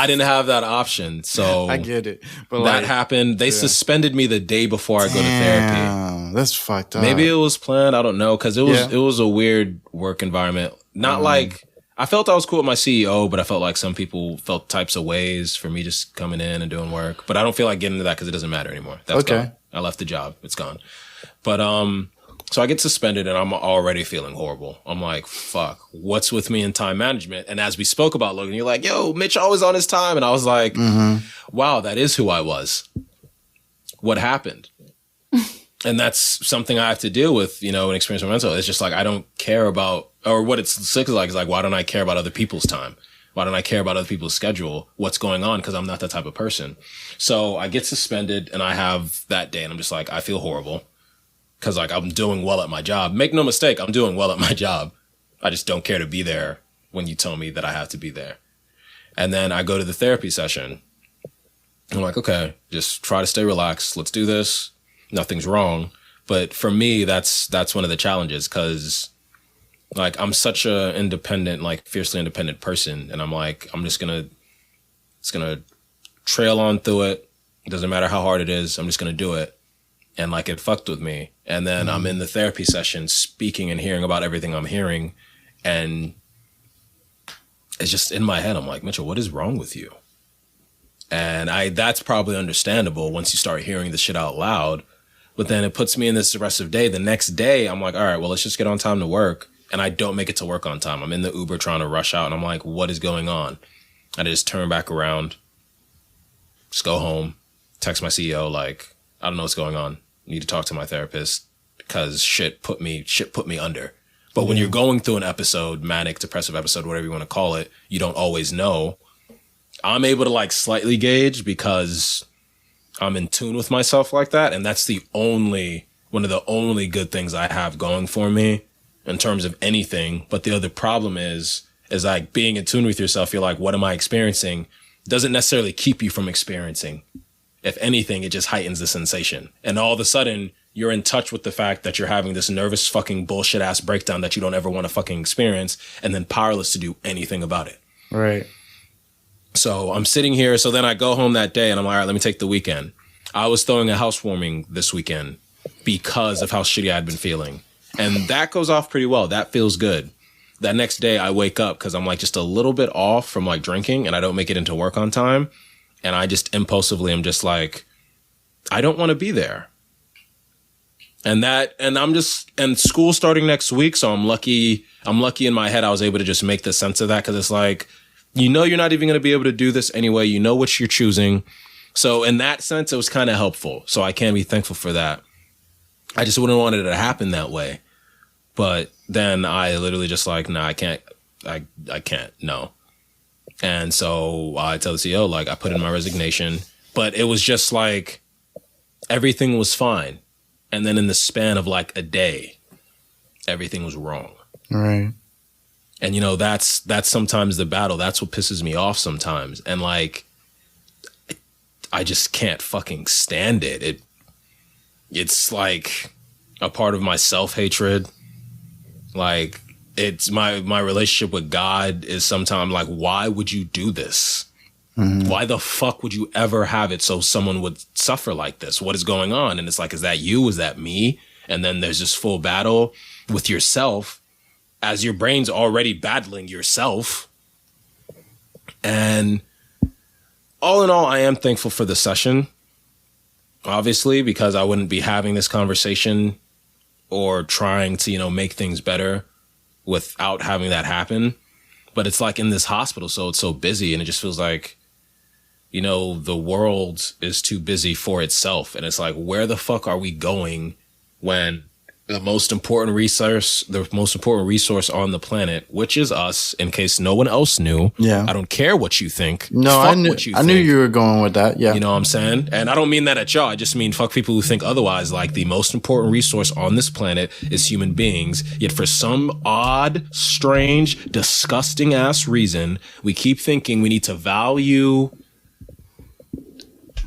didn't have that option. So I get it. But that happened. They suspended me the day before I go to therapy. That's fucked up. Maybe it was planned. I don't know. Because it was a weird work environment. Not like... I felt I was cool with my CEO, but I felt like some people felt types of ways for me just coming in and doing work. But I don't feel like getting into that because it doesn't matter anymore. That's gone. I left the job. It's gone. But so I get suspended and I'm already feeling horrible. I'm like, fuck, what's with me in time management? And as we spoke about, Logan, you're like, yo, Mitch always on his time. And I was like, wow, that is who I was. What happened? And that's something I have to deal with, in experience with mental. It's just like, I don't care about, or what it's sick like, is like, why don't I care about other people's time? Why don't I care about other people's schedule? What's going on? Because I'm not that type of person. So I get suspended and I have that day and I'm just like, I feel horrible. Because like, I'm doing well at my job. Make no mistake, I'm doing well at my job. I just don't care to be there when you tell me that I have to be there. And then I go to the therapy session. I'm like, okay, just try to stay relaxed. Let's do this. Nothing's wrong. But for me, that's one of the challenges, because like I'm such a independent, like fiercely independent person. And I'm like, it's gonna trail on through it. It doesn't matter how hard it is. I'm just going to do it. And like it fucked with me. And then I'm in the therapy session speaking and hearing about everything I'm hearing. And it's just in my head. I'm like, Mitchell, what is wrong with you? And that's probably understandable once you start hearing the shit out loud. But then it puts me in this depressive day. The next day, I'm like, all right, well, let's just get on time to work. And I don't make it to work on time. I'm in the Uber trying to rush out. And I'm like, what is going on? And I just turn back around, just go home, text my CEO, like, I don't know what's going on. I need to talk to my therapist because shit put me under. But when you're going through an episode, manic, depressive episode, whatever you want to call it, you don't always know. I'm able to like slightly gauge because I'm in tune with myself like that. And that's one of the only good things I have going for me in terms of anything. But the other problem is like being in tune with yourself. You're like, what am I experiencing? Doesn't necessarily keep you from experiencing. If anything, it just heightens the sensation. And all of a sudden you're in touch with the fact that you're having this nervous fucking bullshit ass breakdown that you don't ever want to fucking experience, and then powerless to do anything about it. Right. So I'm sitting here. So then I go home that day and I'm like, all right, let me take the weekend. I was throwing a housewarming this weekend because of how shitty I'd been feeling. And that goes off pretty well. That feels good. That next day I wake up because I'm like just a little bit off from like drinking and I don't make it into work on time. And I just impulsively am just like, I don't want to be there. And school's starting next week. So I'm lucky in my head I was able to just make the sense of that, because it's like, you're not even going to be able to do this anyway. You know what you're choosing. So in that sense, it was kind of helpful. So I can be thankful for that. I just wouldn't want it to happen that way. But then I literally just like, nah, I can't, no. And so I tell the CEO, like, I put in my resignation, but it was just like, everything was fine. And then in the span of like a day, everything was wrong. Right. And, you know, that's sometimes the battle. That's what pisses me off sometimes. And like, I just can't fucking stand it. It's like a part of my self-hatred. Like, it's my relationship with God is sometimes like, why would you do this? Mm-hmm. Why the fuck would you ever have it so someone would suffer like this? What is going on? And it's like, is that you? Is that me? And then there's this full battle with yourself as your brain's already battling yourself. And all in all, I am thankful for the session, obviously, because I wouldn't be having this conversation or trying to, you know, make things better without having that happen. But it's like in this hospital, so it's so busy, and it just feels like, you know, the world is too busy for itself. And it's like, where the fuck are we going when the most important resource on the planet, which is us, in case no one else knew. Yeah. I don't care what you think. No, I knew you were going with that. Yeah. You know what I'm saying? And I don't mean that at y'all. I just mean fuck people who think otherwise. Like, the most important resource on this planet is human beings. Yet for some odd, strange, disgusting ass reason, we keep thinking we need to value,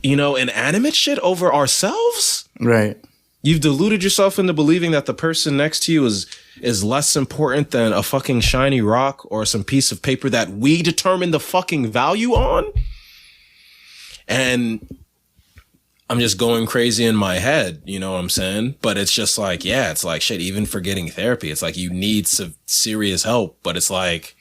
you know, inanimate shit over ourselves. Right. You've deluded yourself into believing that the person next to you is less important than a fucking shiny rock or some piece of paper that we determine the fucking value on. And I'm just going crazy in my head, you know what I'm saying? But it's just like, yeah, it's like shit, even for getting therapy, it's like you need some serious help. But it's like,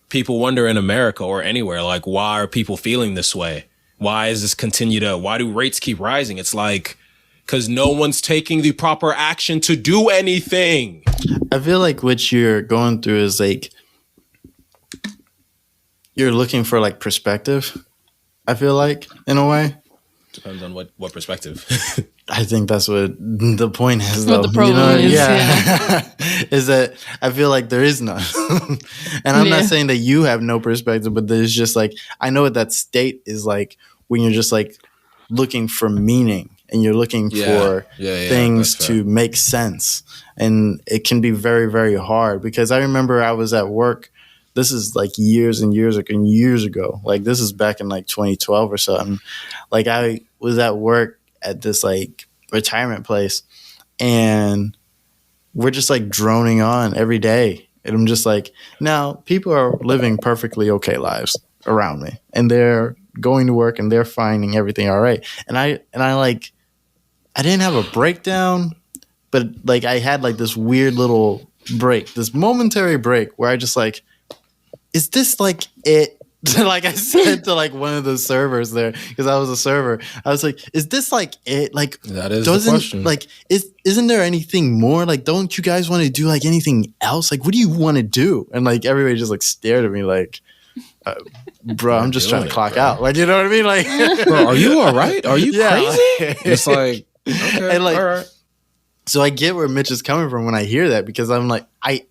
people wonder in America or anywhere, like, why are people feeling this way? Why do rates keep rising? It's like, because no one's taking the proper action to do anything. I feel like what you're going through is like, you're looking for like perspective. I feel like, in a way. Depends on what perspective. I think that's what the point is, though. What the problem is, yeah. Is that I feel like there is none. And I'm not saying that you have no perspective, but there's just like, I know what that state is like when you're just like looking for meaning. And you're looking for things to make sense. And it can be very, very hard, because I remember I was at work. This is like years and years ago. Like, this is back in like 2012 or something. Like, I was at work at this like retirement place, and we're just like droning on every day. And I'm just like, now people are living perfectly okay lives around me, and they're going to work and they're finding everything all right. And I like, I didn't have a breakdown, but like I had like this weird little break, this momentary break where I just like, is this like it? Like I said to like one of the servers there, because I was a server, I was like, is this like it? Like, that is the question. Like, isn't there anything more? Like, don't you guys want to do like anything else? Like, what do you want to do? And like everybody just like stared at me like, bro, I'm just trying to clock out. Like, you know what I mean? Like, bro, are you all right? Are you crazy? It's like, okay, and like, all right. So I get where Mitch is coming from when I hear that, because I'm like, I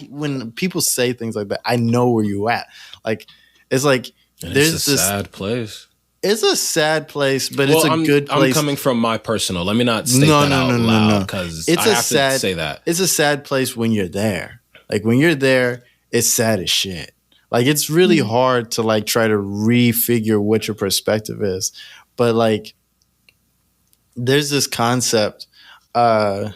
when people say things like that, I know where you at. Like, it's like, there's this sad place. It's a sad place, but it's a good place. I'm coming from my personal. Let me not state that out loud, because I have to say that. It's a sad place when you're there. Like, when you're there, it's sad as shit. Like, it's really hard to like try to refigure what your perspective is. But like, there's this concept called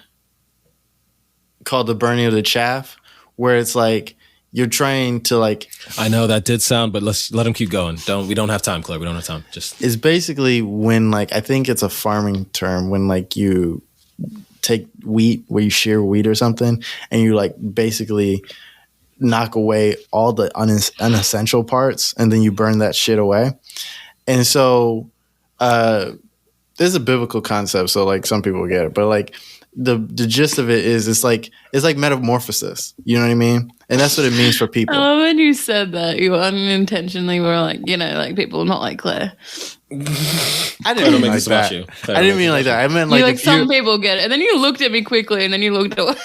the burning of the chaff, where it's like you're trying to like. I know that did sound, but let him keep going. We don't have time, Claire. We don't have time. Just, it's basically when like, I think it's a farming term, when like you take wheat, where you shear wheat or something, and you like basically knock away all the unessential parts, and then you burn that shit away. And so there's a biblical concept, so like some people get it, but like the gist of it is it's like metamorphosis. You know what I mean? And that's what it means for people. I love when you said that. You unintentionally were like, like people not like Claire. I didn't mean like that. I didn't mean like that. I meant like some people get it. And then you looked at me quickly and then you looked away.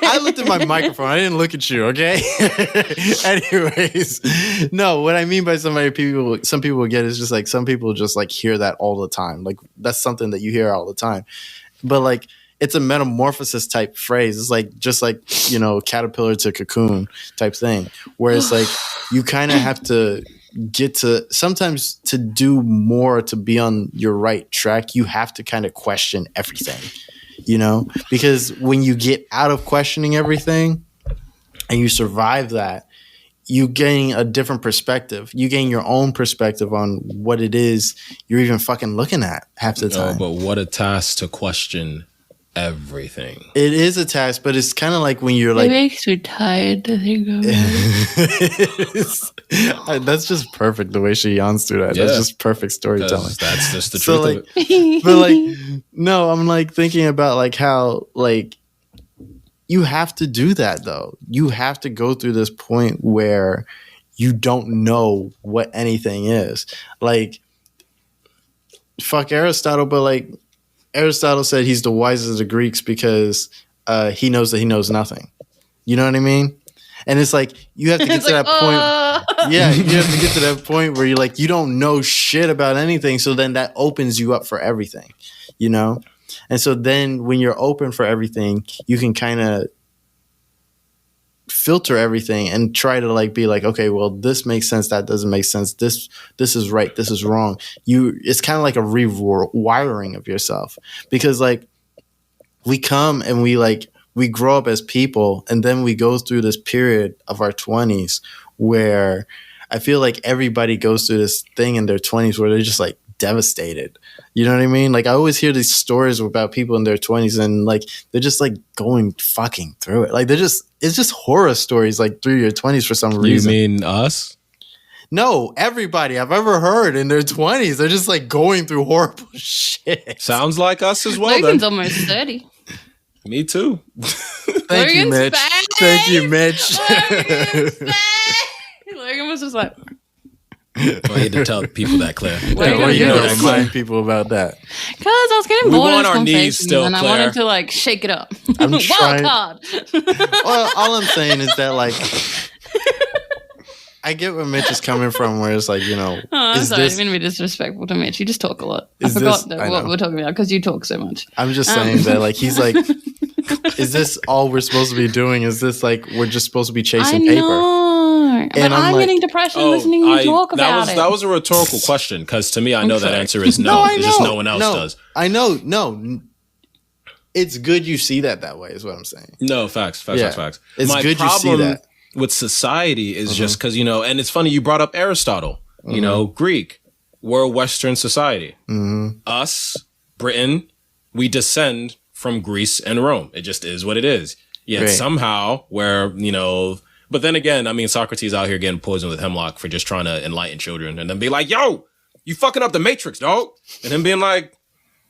I looked at my microphone. I didn't look at you, okay? Anyways, no, what I mean by some people will get is just like some people just like hear that all the time. Like that's something that you hear all the time. But like it's a metamorphosis type phrase. It's like just like, caterpillar to cocoon type thing, where it's like you kind of have to get to sometimes to do more to be on your right track. You have to kind of question everything, because when you get out of questioning everything and you survive that, you gain a different perspective. You gain your own perspective on what it is you're even fucking looking at half the time. But what a task to question everything. It is a task, but it's kind of like when you're like, it makes me tired to think of it. That's just perfect the way she yawns through that. Yeah. That's just perfect storytelling. That's just the truth of it. But like, no, I'm like thinking about like how like you have to do that though. You have to go through this point where you don't know what anything is. Like, fuck Aristotle, but like Aristotle said he's the wisest of the Greeks because he knows that he knows nothing. You know what I mean? And it's like you have to get to that point. Yeah, you have to get to that point where you're like you don't know shit about anything. So then that opens you up for everything, And so then when you're open for everything, you can kind of filter everything and try to like be like, okay, well, this makes sense, that doesn't make sense, this is right, this is wrong. It's kind of like a rewiring of yourself, because like we come and we grow up as people, and then we go through this period of our 20s where I feel like everybody goes through this thing in their 20s where they're just like devastated. You know what I mean? Like I always hear these stories about people in their 20s and like they're just like going fucking through it. Like it's just horror stories like through your 20s for some reason. You mean us? No, everybody I've ever heard in their 20s, they're just like going through horrible shit. Sounds like us as well. Logan's almost 30. Me too. Thank you, Mitch. Thank you, Mitch. Logan was just like, I need to tell people that, Claire. Why you gotta remind people about that? Because I was getting bored of our knees still, and Claire. I wanted to like shake it up. I'm trying. Hard. Well, all I'm saying is that like I get where Mitch is coming from, where it's like, I'm sorry, I didn't mean to be disrespectful to Mitch. You just talk a lot. I forgot what we're talking about because you talk so much. I'm just saying that like he's like, is this all we're supposed to be doing? Is this like we're just supposed to be chasing paper? And I'm like, getting depression listening to you talk about it. That was a rhetorical question, because to me, I know that answer is no. It's just no one else does. I know. No. It's good you see that way is what I'm saying. No, facts. It's My good problem you see that. with society is just because, and it's funny, you brought up Aristotle, Greek. We're a Western society. Us, Britain, we descend from Greece and Rome. It just is what it is. Yet somehow but then again, I mean, Socrates out here getting poisoned with hemlock for just trying to enlighten children, and then be like, yo, you fucking up the matrix, dog. And then being like,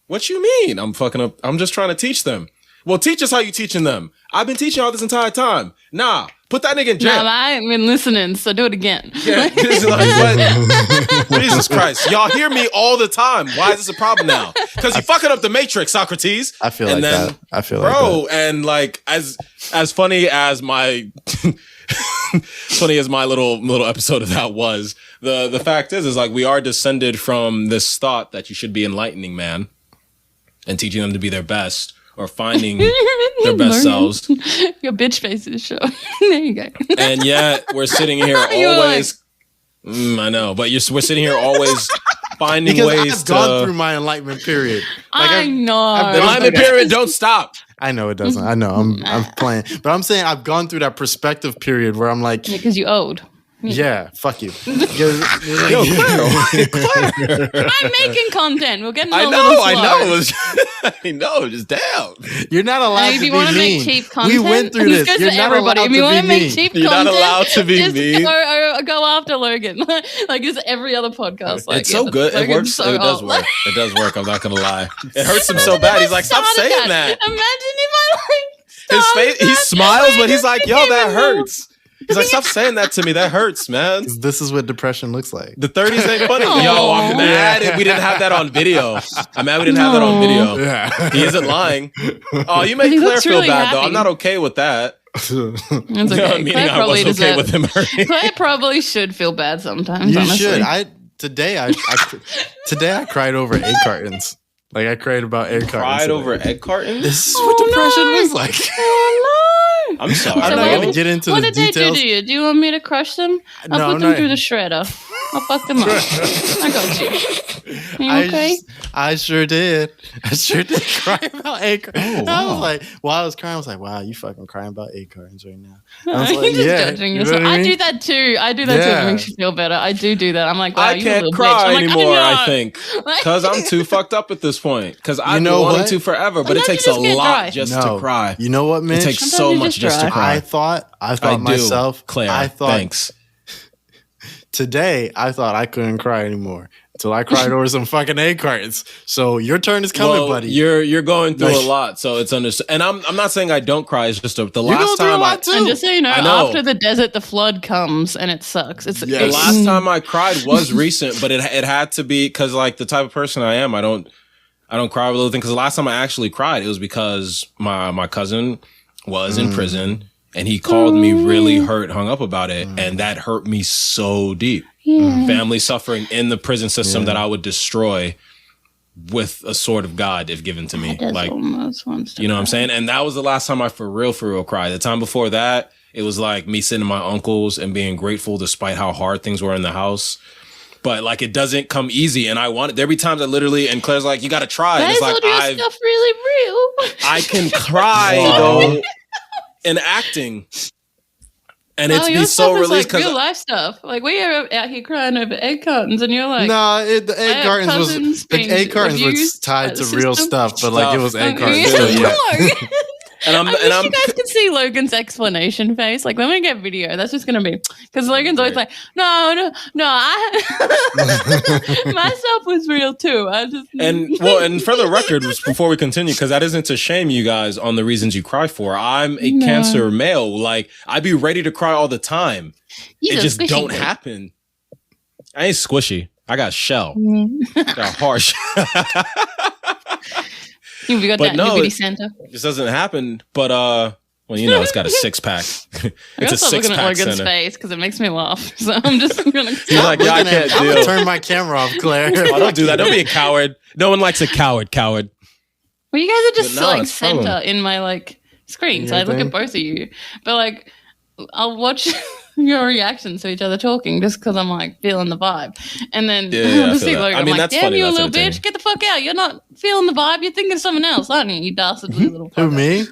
what you mean? I'm fucking up. I'm just trying to teach them. Well, teach us how you teaching them. I've been teaching all this entire time. Nah, put that nigga in jail. Nah, I ain't been listening, so do it again. Yeah, it's like, what? Jesus Christ. Y'all hear me all the time. Why is this a problem now? Because you fucking up the matrix, Socrates. I feel like that. I feel like that. Bro, and like, as funny as my... funny as my little episode of that was, the fact is like we are descended from this thought that you should be enlightening man and teaching them to be their best or finding their best selves. Your bitch face is show. There you go. And yet we're sitting here always. I know, but we're sitting here always finding ways I've gone through my enlightenment period. Like I know. The enlightenment period don't stop. I know it doesn't. I know. I'm playing. But I'm saying I've gone through that perspective period where I'm like... Yeah, because you old. Yeah, fuck you. Yo, Claire. I'm making content. We're getting I a little slow. I know. Just damn. You're not allowed if to you be want to mean. make cheap content, We went through this. goes You're to not everybody. allowed If you to want be to make mean. cheap You're content, not allowed to be just mean. Go after Logan. Like it's every other podcast. Like, It's so good. It works. So it does work. It does work. I'm not gonna lie. It hurts him so bad. He's like, stop saying that. Imagine if I His face. He smiles, but he's like, yo, that even hurts. He's like, stop saying that to me. That hurts, man. This is what depression looks like. The 30s ain't funny. Aw. Yo, I'm mad we didn't have that on video. I'm mad we didn't have that on video. Yeah. He isn't lying. Oh, you made He Claire looks feel really bad, though. happy. I'm not okay with that. It's You know, okay. meaning Claire I probably was okay deserves- with him hurting. Claire probably should feel bad sometimes. You honestly. should. Today I cried over egg cartons. Like I cried about egg cartons. Cried today. over egg cartons? This is what depression no. looks like. Oh no! I'm sorry. I'm So not what- gonna get into What the did they do details. to you? Do you want me to crush them? I'll No, put I'm them not- through the shredder. I'll fuck them up. I got you. You okay? I sure did. I sure did cry about egg cartons. I wow. was like, while I was crying, I was like, wow, you fucking crying about egg cartons right now. I was You're like, just yeah. judging You know yourself. what I I mean? do that too. I do that too. Yeah. It makes you feel better. I do that. I'm like, wow, I you can't little bitch. cry I'm like, anymore, know. I think. Because I'm too fucked up at this point. Because I've been know wanting what? to forever, but it Sometimes takes you a just get lot dry. just No. to cry. You know what, Mitch? It takes Sometimes so you much just just to cry. cry. I thought I do, myself, Claire. I thought Thanks. today I thought I couldn't cry anymore until I cried over some fucking egg cartons. So your turn is coming, Well, buddy. You're going through Like- a lot, so it's understood. And I'm not saying I don't cry. It's just the You're last going through a time lot too. And just so you know, I know. after the desert, the flood comes and it sucks. It's Yes. the it's- last time I cried was recent, but it had to be because like the type of person I am, I don't cry over little things. Because the last time I actually cried, it was because my cousin was in prison and he called me really hung up about it, and that hurt me so deep. Yeah. Family suffering in the prison system that I would destroy with a sword of God if given to me. That's Like, almost wants to you know what I'm cry. saying? And that was the last time I for real cried. The time before that, it was like me sitting in my uncle's and being grateful despite how hard things were in the house. But like it doesn't come easy, and I want it. There be times I literally, and Claire's like, "You got to try." And Why it's is all like your stuff really real? I can cry though in acting, and it's your be stuff so is released like real because life stuff. Like we are out here crying over egg cartons, and you're like, No, the I egg have cartons cousins was being egg cartons was abused by tied the to real system. stuff, but like it was egg Oh, cartons. yeah. So yeah. No. and I wish you guys could see Logan's explanation face. Like, when we get video, that's just gonna be because Logan's always like, no, my stuff was real too. I just And for the record, before we continue, because that isn't to shame you guys on the reasons you cry for. I'm a cancer male. Like I be ready to cry all the time. He's it a just squishy don't boy. happen. I ain't squishy. I got shell. Got harsh. You got But that no, Nubity it- Santa. This doesn't happen. But well, you know, it's got a 6-pack. I It's a stop looking at 6-pack Logan's center. face because it makes me laugh. So I'm just gonna. You're like, yeah, I Looking at- can't I'm gonna deal. turn my camera off, Claire. Oh, don't do that. Don't be a coward. No one likes a coward. Well, you guys are just But no, like it's problem. center in my like screen, so You I look think? at both of you. But like, I'll watch your reactions to each other talking just because I'm like feeling the vibe, and then Yeah, I'll I just feel see that. Logan. I mean, I'm like, that's damn funny, you, that's little entertaining. bitch, get the fuck out! You're not feeling the vibe. You're thinking of someone else, aren't you? You dastardly little. Who fucker. me?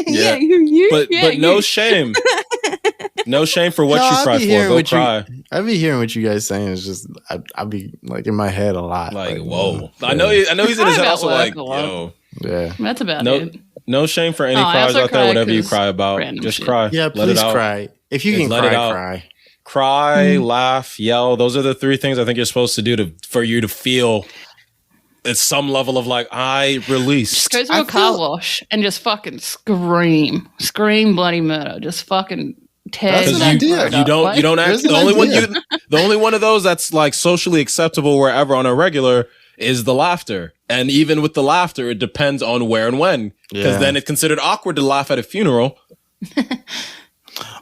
yeah, you. But yeah, but no you. shame. No shame for what No, you I cry be for. hearing Go what you- cry. I be hearing what you guys saying. It's just I be like in my head a lot. Like, whoa. yeah. I know he's in his Cry head about also work like, a lot. yo. Yeah. That's about No, it. no shame for any Oh, I cries also out there. cry Whatever you 'cause cry about, random just shit. cry. Yeah, Let it please out. cry. If you Just can let cry, it out. cry. Cry, laugh, yell. Those are the 3 things I think you're supposed to do for you to feel at some level of like, I released. Just go to I a car feel- wash and just fucking scream bloody murder. Just fucking tear That's Because an that you, idea. throat you up. don't Like, you don't act There's the an only one idea. the only one of those that's like socially acceptable wherever on a regular is the laughter. And even with the laughter, it depends on where and when. Because Yeah. then it's considered awkward to laugh at a funeral.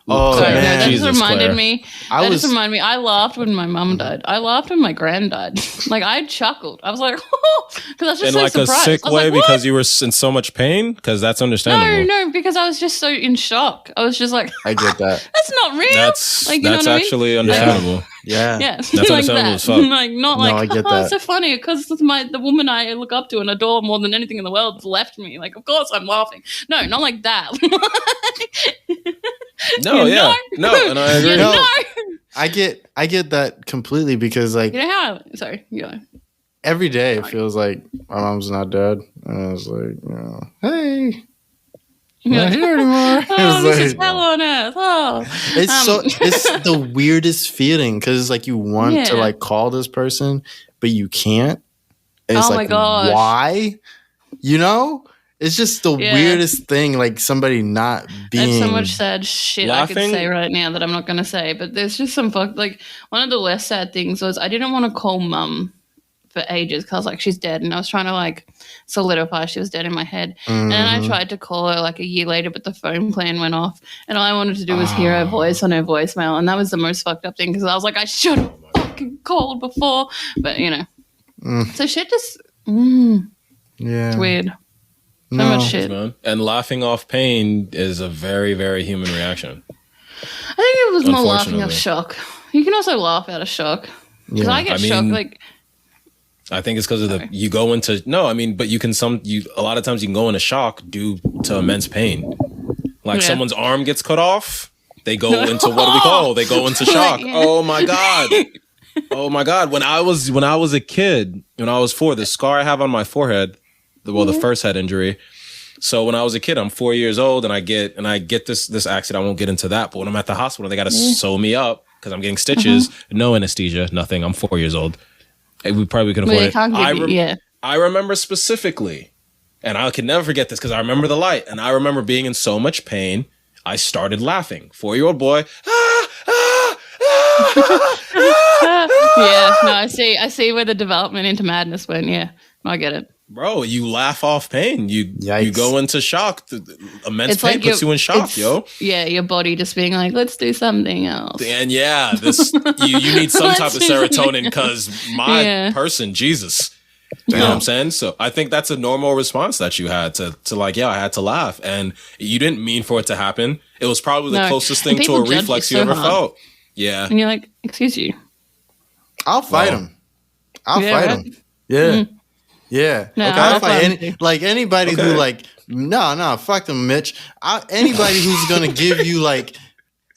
Oh, Sorry, no, man. that Jesus, just reminded Claire. me. I That was- just reminded me. I laughed when my mum died. I laughed when my grand died. Like I chuckled. I was like, because I was just In so like surprised. a sick I was way like, what? because you were in so much pain? Because that's understandable. No, because I was just so in shock. I was just like, I get that. that's not real. That's like, you know that's what I mean? actually understandable. Yeah. Yeah, That's like understandable that. as fuck. Like not No, like I get oh, that. it's so funny because the woman I look up to and adore more than anything in the world has left me. Like, of course I'm laughing. No, not like that. No, yeah. No, and I agree. You No. know. I get that completely because like You know how? Sorry, you go. every day it feels like my mom's not dead, and I was like, hey, not here anymore. Oh, this is like, hell on earth. Oh, it's the weirdest feeling because it's like you want to Yeah. like call this person, but you can't. And it's Oh my like, gosh. why? You know, it's just the weirdest thing. Like somebody not being. There's so much sad shit I Laughing? could say right now that I'm not going to say. But there's just some like one of the less sad things was I didn't want to call mum for ages because I was like, she's dead, and I was trying to like solidify she was dead in my head. And then I tried to call her like a year later, but the phone plan went off, and all I wanted to do was hear her voice on her voicemail, and that was the most fucked up thing because I was like, I should have fucking called before, but you know, so shit just Yeah, it's weird. So No. much shit. Man. And laughing off pain is a very, very human reaction. I think it was more laughing of Unfortunately. shock. You can also laugh out of shock because Yeah. I get I mean, shocked like. I think it's because of you go into but you can a lot of times you can go into shock due to immense pain. Like Yeah. someone's arm gets cut off, they go into what do we call? They go into shock. Yeah. Oh my God. Oh my God. When I was a kid, when I was 4, the scar I have on my forehead, the first head injury. So when I was a kid, I'm 4 years old and I get this accident. I won't get into that, but when I'm at the hospital, they got to sew me up because I'm getting stitches, no anesthesia, nothing. I'm 4 years old. We probably could afford Well, it. you can't give you- I remember specifically, and I can never forget this because I remember the light, and I remember being in so much pain, I started laughing. 4-year-old boy. Yeah, no, I see where the development into madness went. Yeah, I get it. Bro, you laugh off pain. You Yikes. go into shock. Immense It's pain like puts you in shock, it's- yo. Yeah, your body just being like, let's do something else. And yeah, this you need some type of Let's do something serotonin because my Yeah. person, Jesus. You know what I'm saying? So I think that's a normal response that you had to like, I had to laugh. And you didn't mean for it to happen. It was probably the No. closest And thing to people a judge reflex you you so ever hard. felt. Yeah. And you're like, excuse you. I'll fight Well. him. I'll Yeah, fight right? him. Yeah. Yeah. No, Okay. I'll I'll fight fight him too. like anybody who like no, fuck them, Mitch. Anybody who's gonna give you like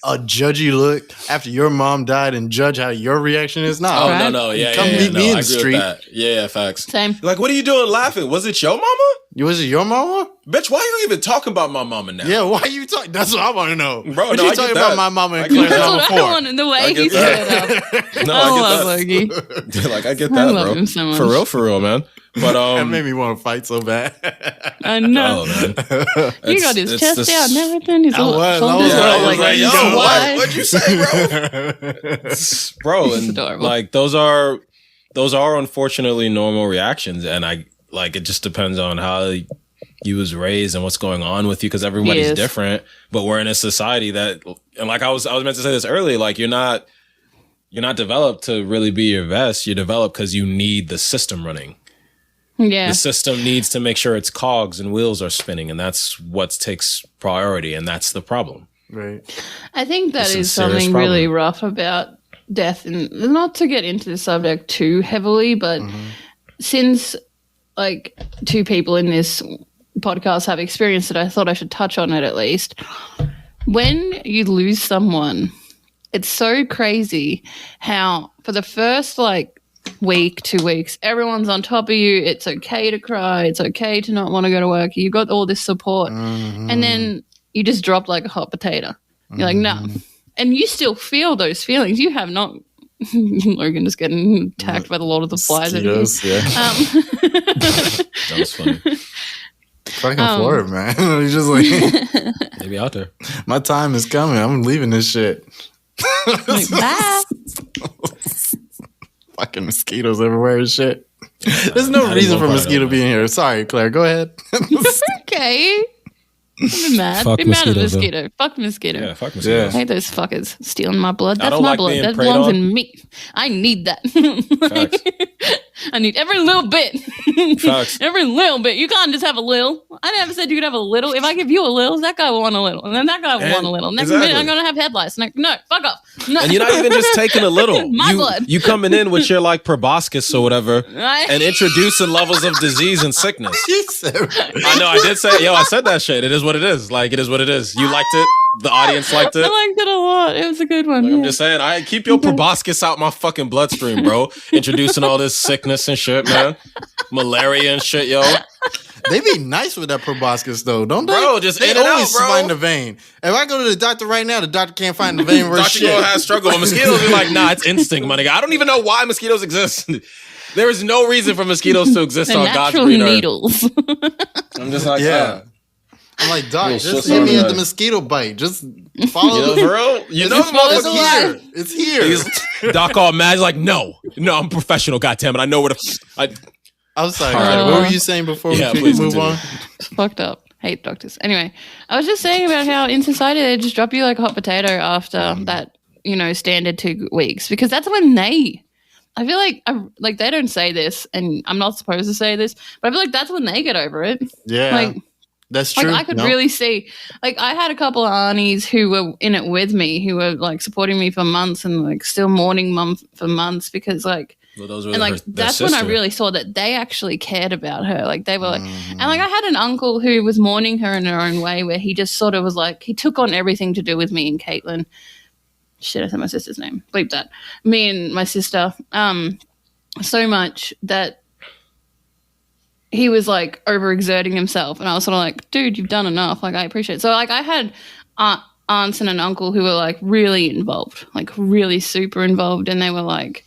a judgy look after your mom died and judge how your reaction is. Oh, Right? no. Yeah, Come yeah, meet no, me in I the agree with street. that. Yeah, facts. Same. Like, what are you doing laughing? Was it your mama? Was it your mama? Bitch, why are you even talking about my mama now? Yeah, why you talking? That's what I want to know. Bro, what no, you I get talking that. about my mama I and get Claire's that. mama That's what I for? want. The way I he get said that. it up. No, I love I get Logie. that. Like, I get I that, love bro. him so much. For real, man. But That made me want to fight so bad. I know. oh man, You got his It's chest this- out and everything. His I was shoulders Yeah, were I all was like, yo, so what? wide. What'd you say, bro? Bro, and adorable. like those are unfortunately normal reactions, and it just depends on how you was raised and what's going on with you because everybody's Yes. different. But we're in a society that, and like I was meant to say this earlier, like you're not developed to really be your best. You're developed because you need the system running. Yeah. The system needs to make sure its cogs and wheels are spinning, and that's what takes priority, and that's the problem. Right. I think that It's a is serious something problem. really rough about death, and not to get into the subject too heavily, but since like 2 people in this podcast have experienced it, I thought I should touch on it at least. When you lose someone, it's so crazy how for the first week, 2 weeks, everyone's on top of you. It's okay to cry. It's okay to not want to go to work. You've got all this support. And then you just drop like a hot potato. You're like, no. And you still feel those feelings. You have not. Logan just getting attacked by the Lord of the Flies. Mosquitoes, yeah. That was funny. Fucking Florida, man. It's just like Maybe out there. my time is coming. I'm leaving this shit. Like, bye. Fucking mosquitoes everywhere and shit. There's no I reason didn't for know mosquito about being here. Sorry, Claire. Go ahead. Okay. Be mad. Fuck Be mad at mosquitoes, though. mosquito. Fuck mosquito. Yeah, fuck I mosquitoes. hate those fuckers stealing my blood. I That's don't my like blood. being That preyed belongs on. in me. I need that. Facts. I need every little bit. Facts. Every little bit. You can't just have a little. I never said you could have a little. If I give you a little, that guy will want a little. And then that guy will And- want a little. Next exactly. minute, I'm going to have headlights. No, fuck off. No. And you're not even just taking a little. My blood. You coming in with your like proboscis or whatever Right? and introducing levels of disease and sickness. You said- I know I did say, I said that shit. It is what it is. Like, it is what it is. You liked it. The audience liked it. I liked it a lot. It was a good one. I'm just saying, I keep your proboscis out my fucking bloodstream, bro. Introducing all this sickness and shit, man. Malaria and shit, yo. They be nice with that proboscis though, don't they? Bro, just they in and out, always bro. find the vein. If I go to the doctor right now, the doctor can't find the vein. Worse Doctor shit. gonna have struggle with mosquitoes. Be like, nah, it's instinct, my nigga. I don't even know why mosquitoes exist. There is no reason for mosquitoes to exist The on God's natural green earth. needles. I'm just like, Yeah. I'm like, doc, Little just shit hit me on at the that. mosquito bite. Just follow you know, the for real? You know the it's motherfucker. here. It's here. He's Doc all mad. He's like, no, I'm professional. Goddammit, I know where to. I'm sorry. All right. What were you saying before Yeah, we please move continue. on? It's fucked up. Hate doctors. Anyway, I was just saying about how in society they just drop you like a hot potato after that, standard 2 weeks, because that's when I feel like they don't say this, and I'm not supposed to say this, but I feel like that's when they get over it. Yeah. Like, That's true. I could really see, I had a couple of aunties who were in it with me, who were like supporting me for months and like still mourning mum for months, because Those were that's when I really saw that they actually cared about her. Like they were like, and I had an uncle who was mourning her in her own way, where he just sort of was like, he took on everything to do with me and Caitlin. Shit, I said my sister's name. Bleep that. Me and my sister, so much that he was like overexerting himself, and I was sort of like, dude, you've done enough. Like, I appreciate it. So I had aunts and an uncle who were like really involved, like really super involved, and they were like,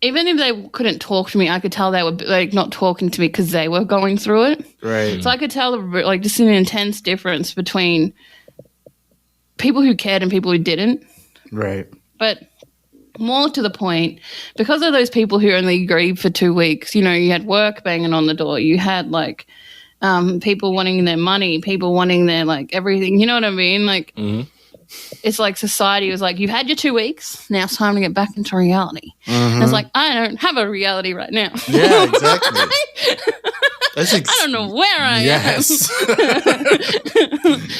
even if they couldn't talk to me, I could tell they were like not talking to me because they were going through it. Right. So I could tell like just an intense difference between people who cared and people who didn't. Right. But more to the point, because of those people who only grieved for 2 weeks, you had work banging on the door. You had like people wanting their money, people wanting their like everything. You know what I mean? Like, it's like society was like, you've had your 2 weeks. Now it's time to get back into reality. And it's like, I don't have a reality right now. Yeah, exactly. I don't know where I am. Yes.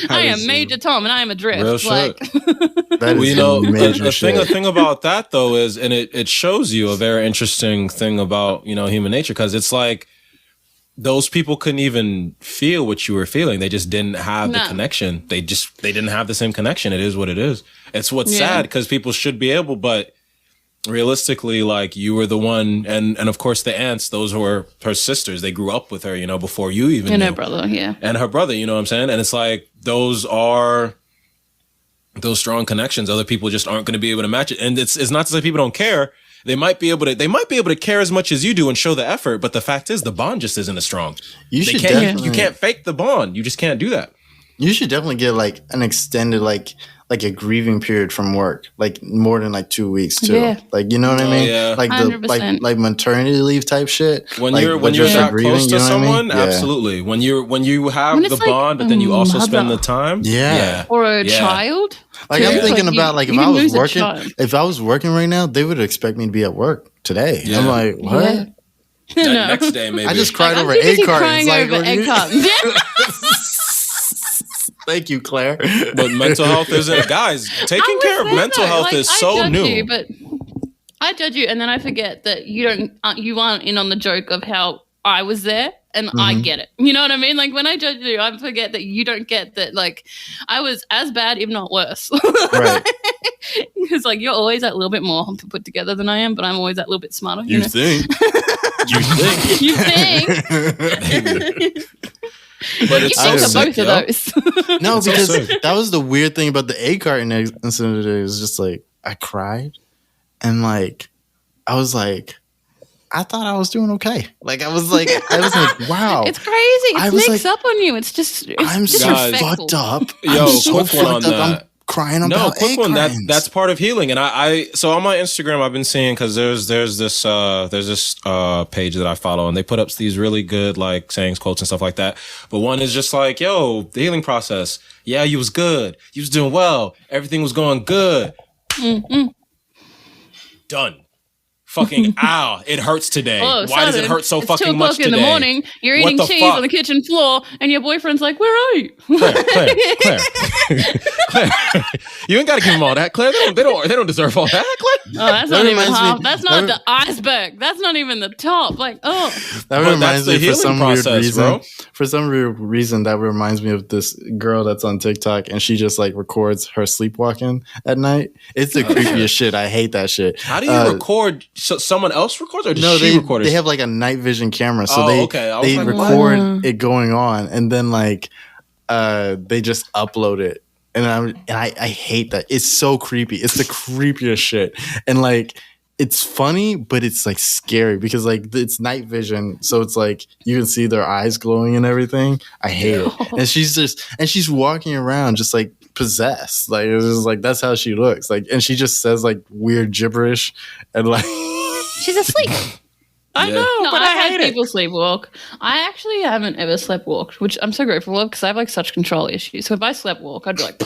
I am Major Tom and I am adrift. Real shit. Like, That is major the shit. thing about that though is, and it shows you a very interesting thing about human nature, because it's like those people couldn't even feel what you were feeling. They just didn't have the connection. They didn't have the same connection. It is what it is. It's what's sad, because people should be able, but realistically, like, you were the one, and of course the aunts, those were her sisters. They grew up with her, before you even and knew. her brother, yeah. And her brother, you know what I'm saying? And it's like, those are those strong connections. Other people just aren't going to be able to match it. And it's not to say people don't care. They might be able to care as much as you do and show the effort, but the fact is the bond just isn't as strong. You can't fake the bond. You just can't do that. You should definitely get like an extended like a grieving period from work, like more than like 2 weeks too. Yeah. Like, you know what I mean? Yeah. Like the like maternity leave type shit. When like, you're just that grieving, close to you know what I mean? someone, Yeah. absolutely. When you have When the it's like bond, but then you also spend the mother. time. Yeah. Or a child. Like, too. I'm thinking Like, about like you if I can was lose a working, child. if I was working right now, they would expect me to be at work today. Yeah. I'm like, what? Yeah. That No. next day, maybe. I just cried I'm over too egg busy cartons. crying Like, over what do egg you- cartons. Thank you, Claire. But mental health isn't, guys. Taking care of mental health is so new. You, but I judge you, and then I forget that you aren't in on the joke of how I was there, and I get it. You know what I mean? Like, when I judge you, I forget that you don't get that. Like, I was as bad, if not worse. Right. Because like you're always that little bit more put together than I am, but I'm always that little bit smarter. You know? think? You think? But You it's think so of sick, both yo. of those. No, It's so because sick. that was the weird thing about the egg carton incident today. It was just like, I cried, and like, I was like, I thought I was doing okay. Like, I was like, wow. It's crazy. I It was sneaks like, up on you. It's I'm so disrespectful. fucked up. Yo, I'm so quick one on fucked up. that. I'm crying No, about quick egg one. cartons. That's part of healing. And I so on my Instagram, I've been seeing, because there's this page that I follow, and they put up these really good like sayings, quotes, and stuff like that. But one is just like, yo, the healing process. Yeah, you was good. You was doing well. Everything was going good. Mm-hmm. Done. fucking, ow, it hurts today. Oh, Why does it hurt so fucking much today? It's 2 o'clock in the morning. You're eating cheese on the kitchen floor, and your boyfriend's like, "Where are you?" Claire. You ain't got to give them all that, Claire. They don't deserve all that, Claire. Oh, that's not even half. That's not the iceberg. That's not even the top. Like, oh, that reminds me for some weird reason. Bro. For some weird reason, that reminds me of this girl that's on TikTok, and she just like records her sleepwalking at night. It's the creepiest shit. I hate that shit. How do you record? So someone else records, or does she record it? They have like a night vision camera, so they like, record it going on, and then like they just upload it. And I hate that. It's so creepy. It's the creepiest shit. And like it's funny, but it's like scary because like it's night vision, so it's like you can see their eyes glowing and everything. I hate it. And she's walking around just like possessed. Like it's just like that's how she looks. Like and she just says like weird gibberish and like she's asleep. I know, but I hate people sleepwalk. I actually haven't ever sleptwalked, which I'm so grateful of because I have like such control issues. So if I sleptwalk, I'd be like,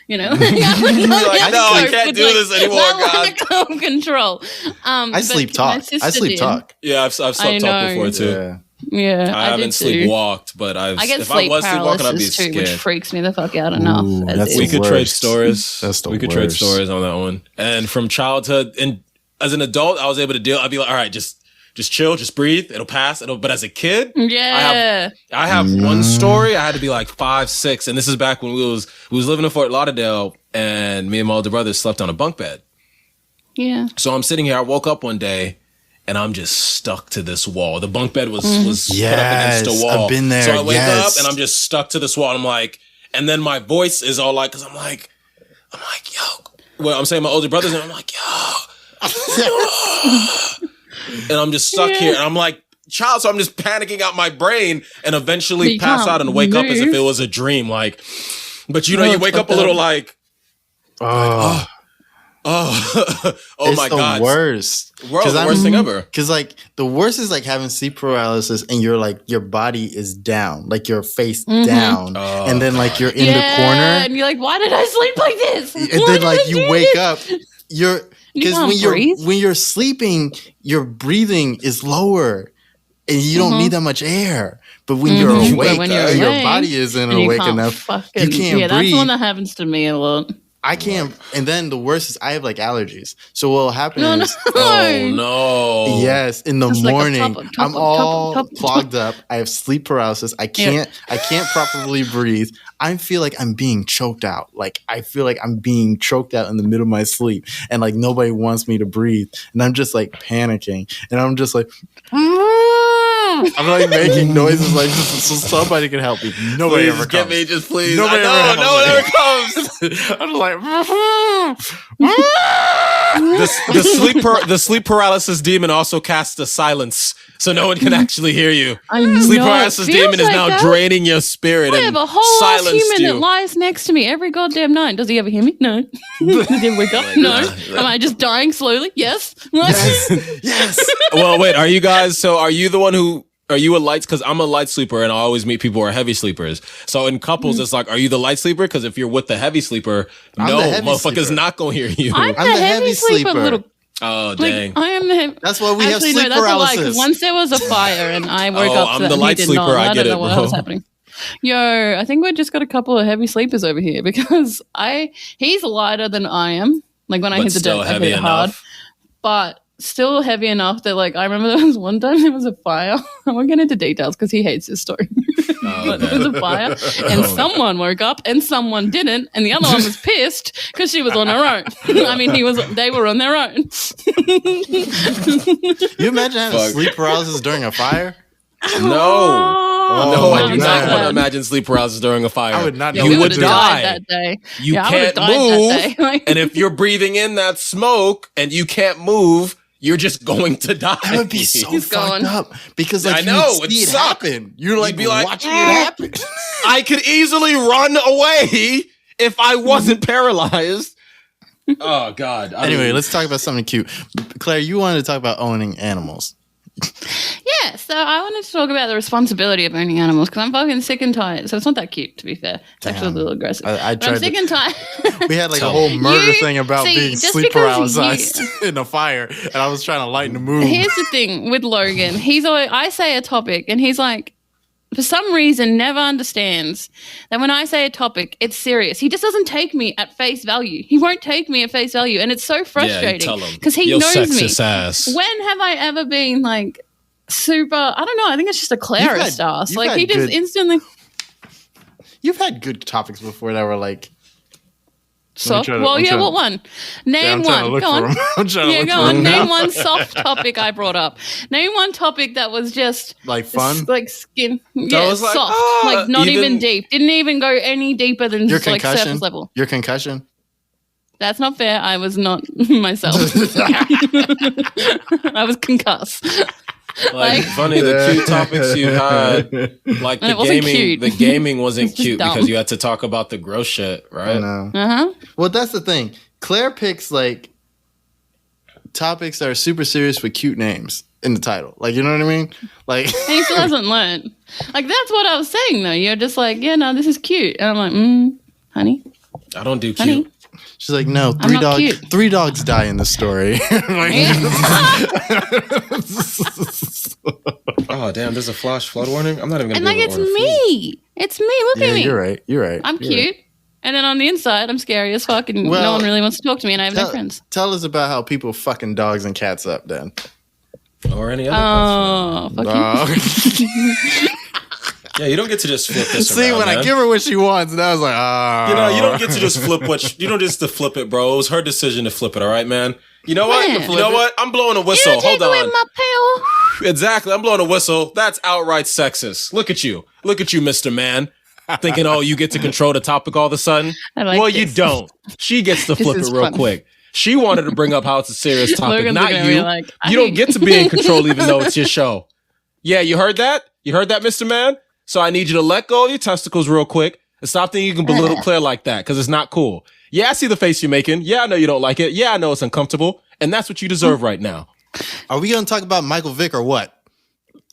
you know, I can't do this anymore. God, control. I sleep talk. Yeah, I've slept talk before too. Yeah, I haven't sleepwalked, but I get sleep paralysis I'd be scared. Which freaks me the fuck out enough. We could trade stories. We could trade stories on that one. And from childhood, and as an adult, I was able to deal. I'd be like, all right, just chill, just breathe. It'll pass. But as a kid, I have one story. I had to be like 5, 6, and this is back when we was living in Fort Lauderdale, and me and my older brother slept on a bunk bed. Yeah. So I'm sitting here. I woke up one day, and I'm just stuck to this wall. The bunk bed was put up against a wall. I've been there. So I wake up, and I'm just stuck to this wall. And I'm like, and then my voice is all like, because I'm like, yo. Well, I'm saying my older brother's, and I'm like, yo. And I'm just stuck here, and I'm like, child, so I'm just panicking out my brain, and eventually pass out and wake up as if it was a dream. Like, but you know, you wake up a little like, oh my God, the worst. The worst thing ever. Because like the worst is like having sleep paralysis, and you're like your body is down, like your face down, and then like you're in the corner, and you're like, why did I sleep like this? And then like you wake up, because when you're sleeping, your breathing is lower, and you don't need that much air. But when you're awake, your body isn't awake enough. You can't breathe. That's the one that happens to me a lot. I can't. And then the worst is I have like allergies. So what will happen is, oh no, yes, in the morning I'm all clogged up. I have sleep paralysis. I can't properly breathe. I feel like I'm being choked out. Like I feel like I'm being choked out in the middle of my sleep, and like nobody wants me to breathe, and I'm just like panicking, and I'm just like. I'm like making noises like this so somebody can help me. Nobody ever comes. Get me, just please. No one ever comes. I'm like, the sleep paralysis demon also casts a silence, so no one can actually hear you. Sleep paralysis demon is now draining your spirit. I have a whole ass human that lies next to me every goddamn night. Does he ever hear me? No. Does he ever wake up? No. Am I just dying slowly? Yes. Yes. Well, wait. Are you guys? So, are you the one who? Are you a light? Because I'm a light sleeper, and I always meet people who are heavy sleepers. So in couples, it's like, are you the light sleeper? Because if you're with the heavy sleeper, motherfucker's not gonna hear you. I'm the heavy sleeper. Little. Oh dang! I am the heavy. That's why we have sleep paralysis. That's a lie. Once there was a fire, and I woke up. I'm the light sleeper. I don't know what was happening. Yo, I think we just got a couple of heavy sleepers over here because he's lighter than I am. Like when I hit the deck, I hit it hard, but still heavy enough that like I remember there was one time there was a fire. I won't get into details because he hates this story. But there was a fire, and someone woke up and someone didn't, and the other one was pissed because she was on her own. I mean, they were on their own. You imagine having sleep paralysis during a fire? No. No, I do not want to imagine sleep paralysis during a fire. I would not. You would die that day. You can't move, and if you're breathing in that smoke and you can't move, you're just going to die. That would be so fucked up because like you would see it happen. You're like, watching it happen. I could easily run away if I wasn't paralyzed. Oh God. Anyway, let's talk about something cute. Claire, you wanted to talk about owning animals. Yeah, Yeah, so I wanted to talk about the responsibility of owning animals because I'm fucking sick and tired. So it's not that cute, to be fair. It's actually a little aggressive. I but I'm sick and tired. We had like a whole murder thing about being sleep paralyzed in a fire, and I was trying to lighten the mood. Here's the thing with Logan. He's always, I say a topic, and he's like, for some reason, never understands that when I say a topic, it's serious. He just doesn't take me at face value. He won't take me at face value, and it's so frustrating because he knows me. Ass. When have I ever been like super? I don't know. I think it's just a clarist ass. Like he just instantly. You've had good topics before that were like. Soft? What one? Name one. Go on. Go on. Name one soft topic I brought up. Name one topic that was just like fun, like skin. Yeah, was like, soft, like not even deep. Didn't even go any deeper than your like surface level. Your concussion. That's not fair. I was not myself. I was concussed. Like funny, the cute topics you had, like the gaming wasn't cute because you had to talk about the gross shit, right? Well, that's the thing. Claire picks like topics that are super serious with cute names in the title. Like, you know what I mean? Like, and he still hasn't learned. Like, that's what I was saying though. You're just like, yeah, no, this is cute, and I'm like, honey, I don't do cute. She's like, no, three dogs die in the story. Oh, damn, there's a flash flood warning? I'm not even going to be able to order food. It's me. Look at me. You're right. I'm cute. Right. And then on the inside, I'm scary as fuck and no one really wants to talk to me and I have no friends. Tell us about how people fucking dogs and cats up then. Or any other pets. Fuck you. Yeah, you don't get to just flip this See, around, when man. I give her what she wants, and I was like, you don't get to just flip you don't just to flip it, bro. It was her decision to flip it, all right, man? You know what? Yeah. You know what? I'm blowing a whistle. Hold on. My pill. Exactly. I'm blowing a whistle. That's outright sexist. Look at you. Look at you, Mr. Man. Thinking, you get to control the topic all of a sudden. You don't. She gets to flip it real quick. She wanted to bring up how it's a serious topic, not you. You don't get to be in control even though it's your show. Yeah, you heard that? You heard that, Mr. Man? So I need you to let go of your testicles real quick and stop thinking you can belittle Claire like that because it's not cool. Yeah, I see the face you're making. Yeah, I know you don't like it. Yeah, I know it's uncomfortable. And that's what you deserve right now. Are we going to talk about Michael Vick or what?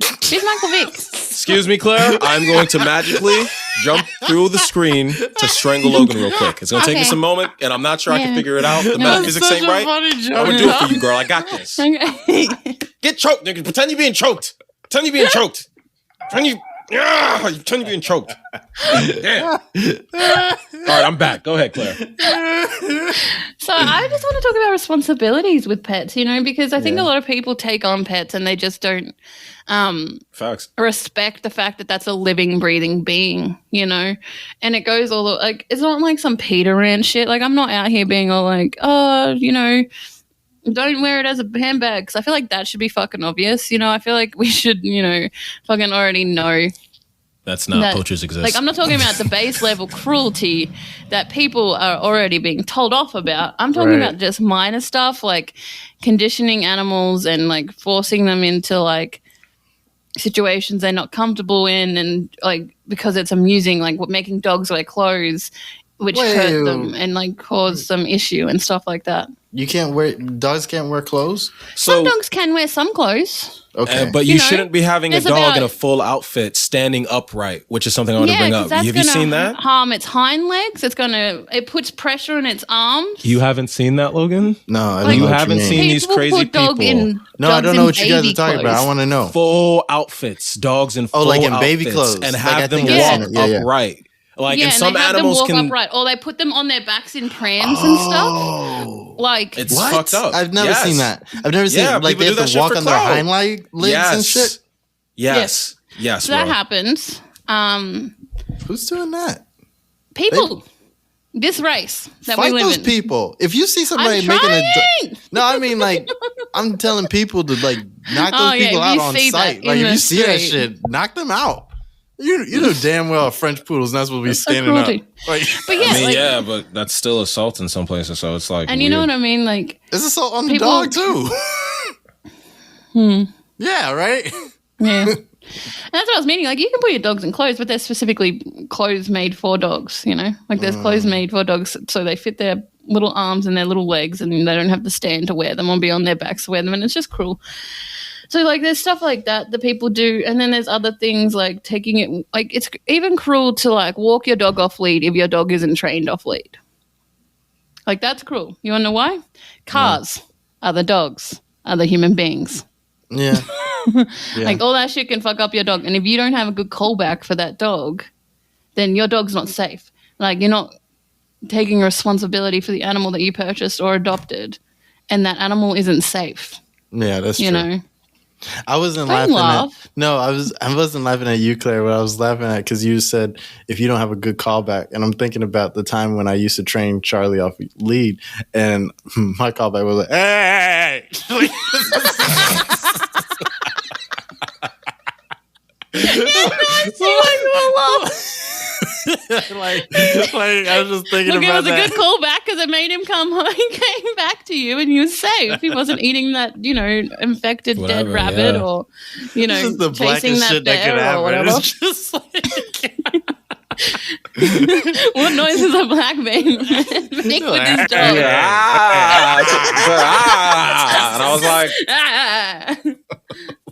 Who's Michael Vick? Excuse me, Claire. I'm going to magically jump through the screen to strangle Logan real quick. It's going to take me some moment, and I'm not sure I can figure it out. The math physics ain't right. I'm going to do it for you, girl. I got this. Get choked, nigga. Pretend you're being choked. Pretend you're being choked. Pretend you're being choked. Damn. All right, I'm back. Go ahead, Claire. So I just want to talk about responsibilities with pets, because I think a lot of people take on pets and they just don't respect the fact that that's a living, breathing being, and it goes all like, it's not like some Peter Rand shit. Like, I'm not out here being all like, don't wear it as a handbag because I feel like that should be fucking obvious. I feel like we should, fucking already know. That's not poachers exist. Like, I'm not talking about the base level cruelty that people are already being told off about. I'm talking about just minor stuff like conditioning animals and like forcing them into like situations they're not comfortable in and like because it's amusing, like making dogs wear clothes which hurt them and like cause some issue and stuff like that. Dogs can't wear clothes? Some dogs can wear some clothes. Okay. But you shouldn't be having a dog in a full outfit standing upright, which is something I want to bring up. Have you seen that? Harm its hind legs. It puts pressure on its arms. You haven't seen that, Logan? No, I don't know. You haven't seen these crazy people. No, I don't know what you guys are talking about. I want to know. Full outfits, dogs in full like in outfits, baby clothes, and have them walk upright. Like, and some animals can upright, or they put them on their backs in prams and stuff. Like, it's fucked up. I've never seen that. I've never seen like they have to walk on their hind legs and shit. Yes. So that happens. Who's doing that? People. This race that Fight we live those in. people. If you see somebody no, I mean like I'm telling people to like knock those people out on sight. Like if you see that shit, knock them out. You know damn well a French poodle's not supposed to be standing up. Like, but but that's still assault in some places. So it's like, and you know what I mean? Like, it's assault on the dog too. Yeah, right. Yeah, and that's what I was meaning. Like, you can put your dogs in clothes, but they're specifically clothes made for dogs. Like there's clothes made for dogs, so they fit their little arms and their little legs, and they don't have to stand to wear them or be on their backs to wear them, and it's just cruel. So like there's stuff like that people do, and then there's other things like taking it, like it's even cruel to like walk your dog off lead if your dog isn't trained off lead. Like that's cruel. You wanna know why? Cars are the dogs, are the human beings. Yeah. Like all that shit can fuck up your dog, and if you don't have a good callback for that dog, then your dog's not safe. Like you're not taking responsibility for the animal that you purchased or adopted, and that animal isn't safe. Yeah, that's true. You know. I wasn't Don't laughing laugh. at. No, I wasn't laughing at you, Claire. What I was laughing at because you said if you don't have a good callback, and I'm thinking about the time when I used to train Charlie off lead, and my callback was like, "Hey!" like I was just thinking Look, about it was a good callback because it made him come home. He came back to you, and he was safe. He wasn't eating that, infected dead rabbit, or this is the chasing blackest that shit that could bear or happen. whatever. It's just like. What noise is a black man make with his dog? And I was like,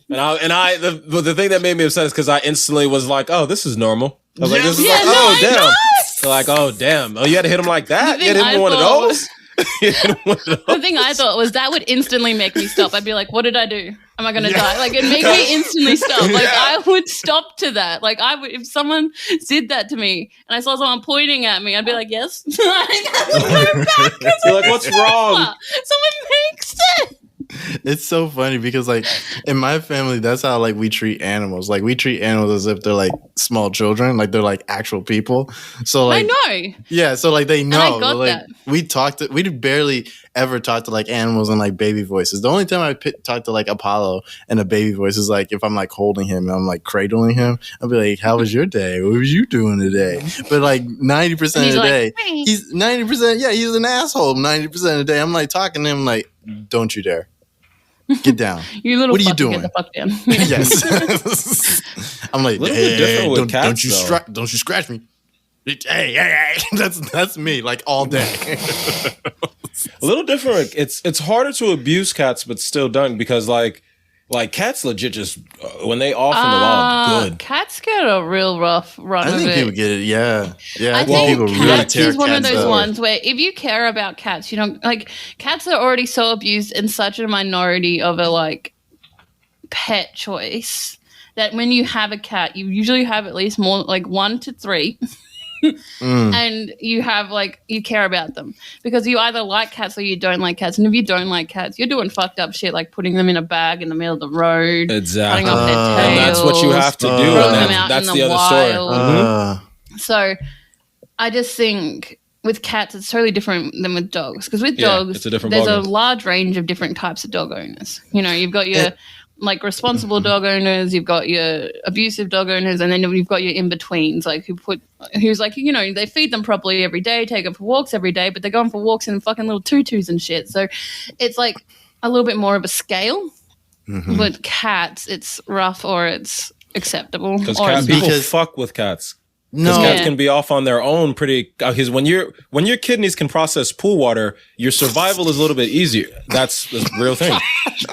the thing that made me upset is because I instantly was like, oh, this is normal. I was like, this is damn. So like, oh, damn. Oh, you had to hit him like that? You hit him one of those? The thing I thought was that would instantly make me stop. I'd be like, what did I do? Am I going to die? Like, it made me instantly stop. Like, I would stop to that. Like, I would, if someone did that to me and I saw someone pointing at me, I'd be like, yes. You're like, what's wrong? Someone makes it. It's so funny because like in my family, that's how like we treat animals. Like we treat animals as if they're like small children, like they're like actual people. So like I know. Yeah, so like they know. I got like that. we barely ever talk to like animals in like baby voices. The only time I talk to like Apollo in a baby voice is like if I'm like holding him and I'm like cradling him. I'll be like, "How was your day? What was you doing today?" But like 90% of the day, he's 90%. Yeah, he's an asshole. 90% of the day, I'm like talking to him like, "Don't you dare." Get down. You little what are you fucker, doing? Get the fuck down. Yes. I'm like, hey, don't you scratch me. Hey. That's me, like all day. A little different. It's harder to abuse cats, but still done because like cats legit just when they off in the wild, good. Cats get a real rough run. I think people get it. Yeah. I think people really cats tear is one of cats those up. ones where if you care about cats, you don't like. Cats are already so abused in such a minority of a like pet choice that when you have a cat, you usually have at least more like 1 to 3. And you have like you care about them because you either like cats or you don't like cats, and if you don't like cats, you're doing fucked up shit like putting them in a bag in the middle of the road, exactly, cutting off their tails, and that's what you have to do, throwing and them out that's in the the other story. wild. So I just think with cats it's totally different than with dogs because with dogs it's a different there's ballgame. a large range of different types of dog owners. You've got your like responsible dog owners, you've got your abusive dog owners, and then you've got your in-betweens, like who's like, they feed them properly every day, take them for walks every day, but they're going for walks in fucking little tutus and shit. So it's like a little bit more of a scale. But cats, it's rough or it's acceptable. Because people fuck with cats. Because cats can be off on their own pretty. Because when your kidneys can process pool water, your survival is a little bit easier. That's the real thing.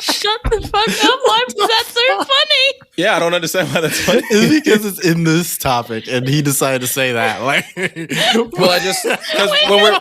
Shut the fuck up! Why is that so funny? Yeah, I don't understand why that's funny. It's because it's in this topic, and he decided to say that. Like, well, I just because when we're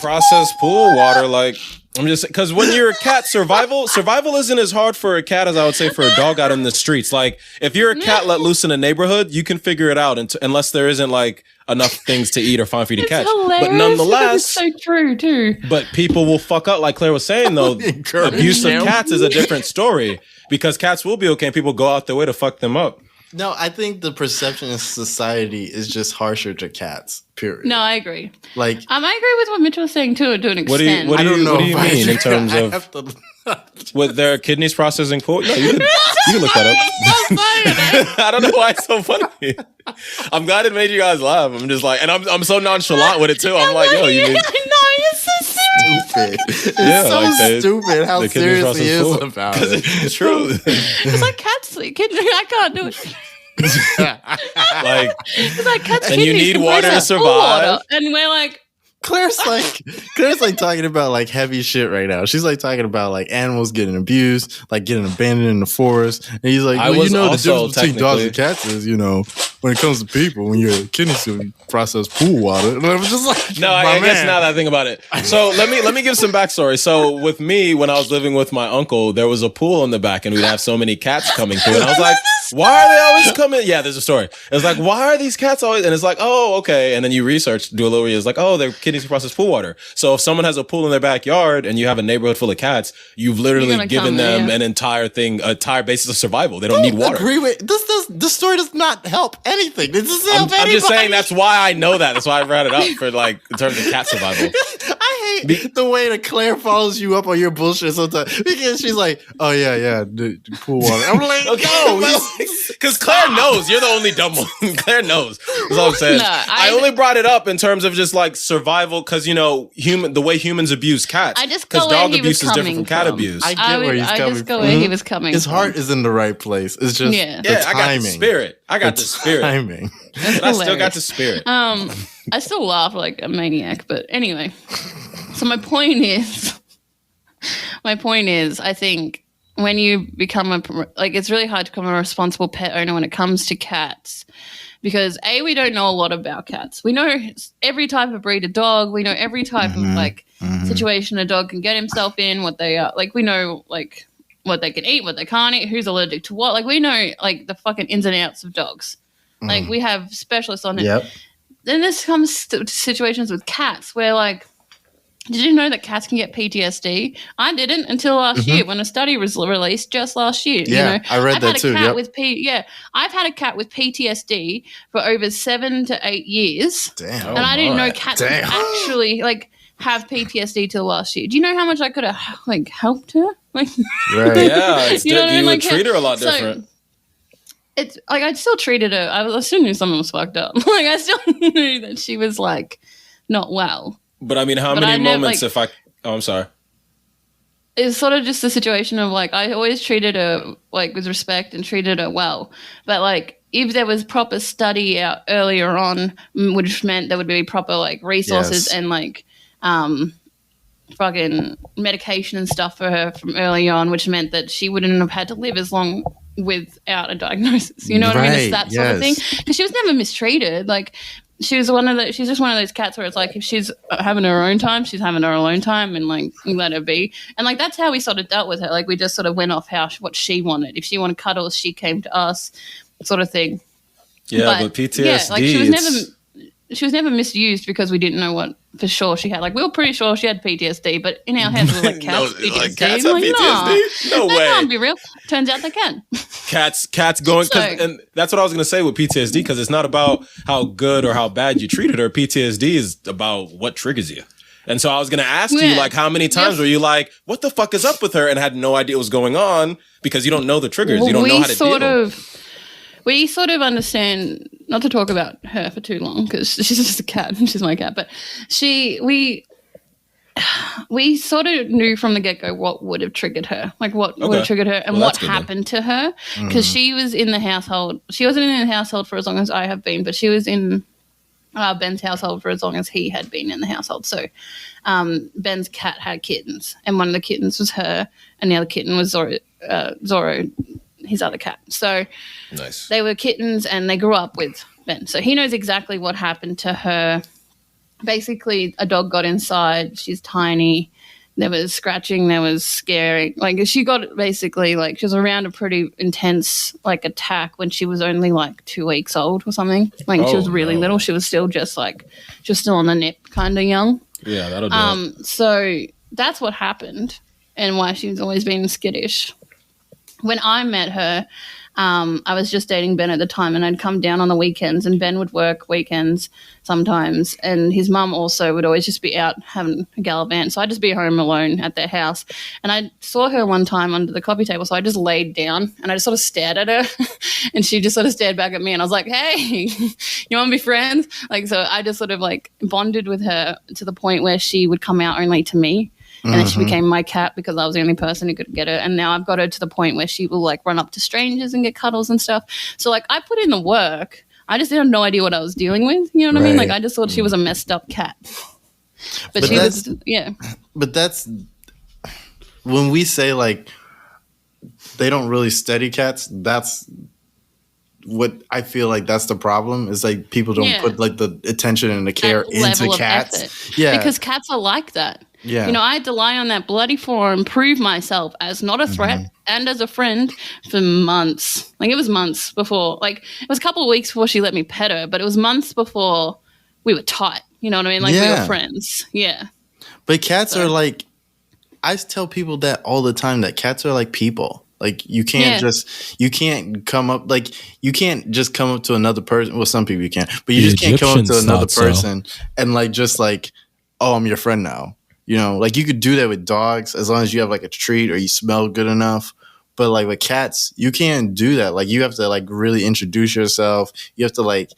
process pool water, like. I'm just because when you're a cat, survival isn't as hard for a cat as I would say for a dog out in the streets. Like if you're a cat let loose in a neighborhood, you can figure it out unless there isn't like enough things to eat or find for you to catch. But nonetheless, it's so true too. But people will fuck up, like Claire was saying though. Abuse of cats is a different story because cats will be okay and people go out their way to fuck them up. No, I think the perception in society is just harsher to cats. Period. No, I agree. Like, I agree with what Mitch was saying too, to an extent. What do you mean in terms of with their kidneys processing pool? No, you can look that up. I don't know why it's so funny. I'm glad it made you guys laugh. I'm just like, and I'm so nonchalant with it too. I'm like, yo, you mean? I know, you're so serious. It's so stupid how serious he is about it. It's true. It's like cats sleep. I can't do it. Like, it's like cats and you need water to survive. Water. And we're like, Claire's like talking about like heavy shit right now. She's like talking about like animals getting abused, like getting abandoned in the forest. And he's like, well, you know, the difference between dogs and cats is, you know, when it comes to people, when your kidneys process pool water. And I was just like, no, I guess now that I think about it. So let me give some backstory. So with me, when I was living with my uncle, there was a pool in the back, and we'd have so many cats coming through. And I was like, why are they always coming? Yeah, there's a story. It was like, why are these cats always? And it's like, oh, okay. And then you research, do a little. It's like, oh, they're kidneys who process pool water. So if someone has a pool in their backyard and you have a neighborhood full of cats, you've literally given them an entire basis of survival. They don't need water. Agree with this story does not help anything. This doesn't help anybody. I'm just saying that's why I know that. That's why I brought it up for like in terms of cat survival. I hate the way that Claire follows you up on your bullshit sometimes because she's like, oh yeah, the pool water. I'm like, no, because Claire knows. You're the only dumb one. Claire knows. That's all I'm saying. No, I only brought it up in terms of just like survival because, you know, the way humans abuse cats. I just because dog abuse is different from cat abuse. I get where he's coming from. Where he was coming His heart is in the right place. It's just the timing. I got the spirit. I got the spirit. Timing. I still got the spirit. I still laugh like a maniac, but anyway. So my point is, I think when you become it's really hard to become a responsible pet owner when it comes to cats. Because we don't know a lot about cats. We know every type of breed of dog. We know every type of situation a dog can get himself in, what they are. Like we know like what they can eat, what they can't eat, who's allergic to what. Like we know like the fucking ins and outs of dogs. Like we have specialists on it. Yep. Then this comes to situations with cats where like, did you know that cats can get PTSD? I didn't until last year when a study was released just last year. Yeah, you know? I read that too. I've had a cat with PTSD for over 7 to 8 years. Damn. And I didn't know cats could actually like have PTSD till last year. Do you know how much I could have like helped her? Like, right. Yeah, it's you would treat her a lot different. It's like I still treated her. I still knew someone was fucked up. Like I still knew that she was like not well. But I mean, how many moments I'm sorry. It's sort of just a situation of like, I always treated her like with respect and treated her well. But like, if there was proper study out earlier on, which meant there would be proper like resources and like fucking medication and stuff for her from early on, which meant that she wouldn't have had to live as long without a diagnosis. You know what I mean? It's that sort of thing. Because she was never mistreated. Like, she's just one of those cats where it's like if she's having her own time, she's having her alone time, and like let her be. And like that's how we sort of dealt with her. Like we just sort of went off what she wanted. If she wanted cuddles, she came to us, sort of thing. Yeah, but PTSD. Yeah, like she was never misused because we didn't know what for sure she had. Like we were pretty sure she had PTSD, but in our heads we were like cats PTSD. Like, cats have PTSD? No way. That can't be real. Turns out they can. Cats going, and that's what I was going to say with PTSD, because it's not about how good or how bad you treated her. PTSD is about what triggers you. And so I was going to ask you, like, how many times were you like, what the fuck is up with her, and had no idea what was going on because you don't know the triggers. Well, you don't know how to deal. We sort of understand, not to talk about her for too long because she's just a cat. She's my cat. But we sort of knew from the get-go what would have triggered her, like what would have triggered her and what happened to her. Because she was in the household. She wasn't in the household for as long as I have been, but she was in Ben's household for as long as he had been in the household. So Ben's cat had kittens, and one of the kittens was her, and the other kitten was Zorro, his other cat. So nice. They were kittens and they grew up with Ben. So he knows exactly what happened to her. Basically, a dog got inside. She's tiny. There was scratching. There was scaring. Like she got basically like she was around a pretty intense like attack when she was only like 2 weeks old or something. Like she was really little. She was still just like she was still on the nip, kind of young. Yeah, that'll do it. So that's what happened and why she's always been skittish. When I met her, I was just dating Ben at the time, and I'd come down on the weekends, and Ben would work weekends sometimes, and his mum also would always just be out having a gallivant. So I'd just be home alone at their house. And I saw her one time under the coffee table, so I just laid down, and I just sort of stared at her, and she just sort of stared back at me, and I was like, hey, you want to be friends? Like, so I just sort of like bonded with her to the point where she would come out only to me. And then she became my cat because I was the only person who could get her. And now I've got her to the point where she will like run up to strangers and get cuddles and stuff. So like I put in the work. I just had no idea what I was dealing with. You know what I mean? Like I just thought she was a messed up cat. But she was, yeah. But that's when we say like they don't really study cats. That's what I feel like that's the problem is like people don't put like the attention and the care into cats. Effort. Yeah, because cats are like that. Yeah, you know, I had to lie on that bloody floor and prove myself as not a threat and as a friend for months. Like it was months before. Like it was a couple of weeks before she let me pet her, but it was months before we were tight. You know what I mean? Like we were friends. Yeah. But cats are like, I tell people that all the time that cats are like people. Like you can't you can't come up to another person. Well, some people you can, but you just can't come up to another person and like just like, oh, I'm your friend now. You know, like you could do that with dogs as long as you have like a treat or you smell good enough. But like with cats, you can't do that. Like you have to like really introduce yourself. You have to like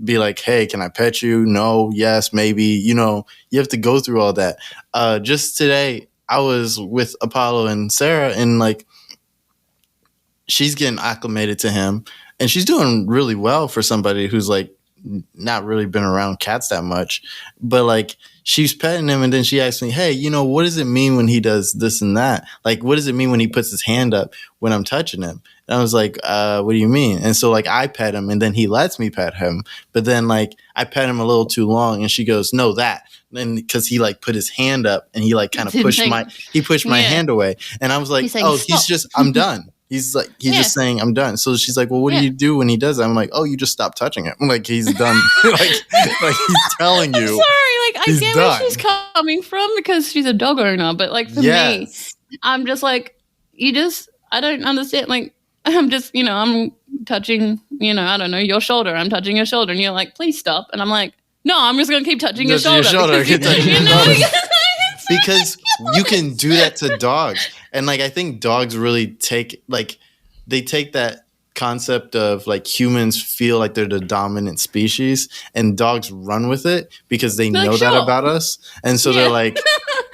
be like, hey, can I pet you? No, yes, maybe. You know, you have to go through all that. Just today, I was with Apollo and Sarah and like, she's getting acclimated to him and she's doing really well for somebody who's like not really been around cats that much, but like she's petting him and then she asked me, hey, you know, what does it mean when he does this and that? Like, what does it mean when he puts his hand up when I'm touching him? And I was like, what do you mean? And so like I pet him and then he lets me pet him, but then like I pet him a little too long and she goes, no, that. And because he like put his hand up and he like kind of pushed my hand away. And I was like, I'm done. He's just saying I'm done. So she's like, well, what do you do when he does that? I'm like, oh, you just stop touching him. I'm like, he's done. like he's telling you. I'm sorry, like I get where she's coming from because she's a dog owner, but like for me, I'm just like, I don't understand. Like I'm just, you know, I'm touching, you know, I don't know, your shoulder. I'm touching your shoulder, and you're like, please stop. And I'm like, no, I'm just gonna keep touching your shoulder. Because you can do that to dogs. And like I think dogs really take that concept of like humans feel like they're the dominant species and dogs run with it because they know that about us. And so they're like,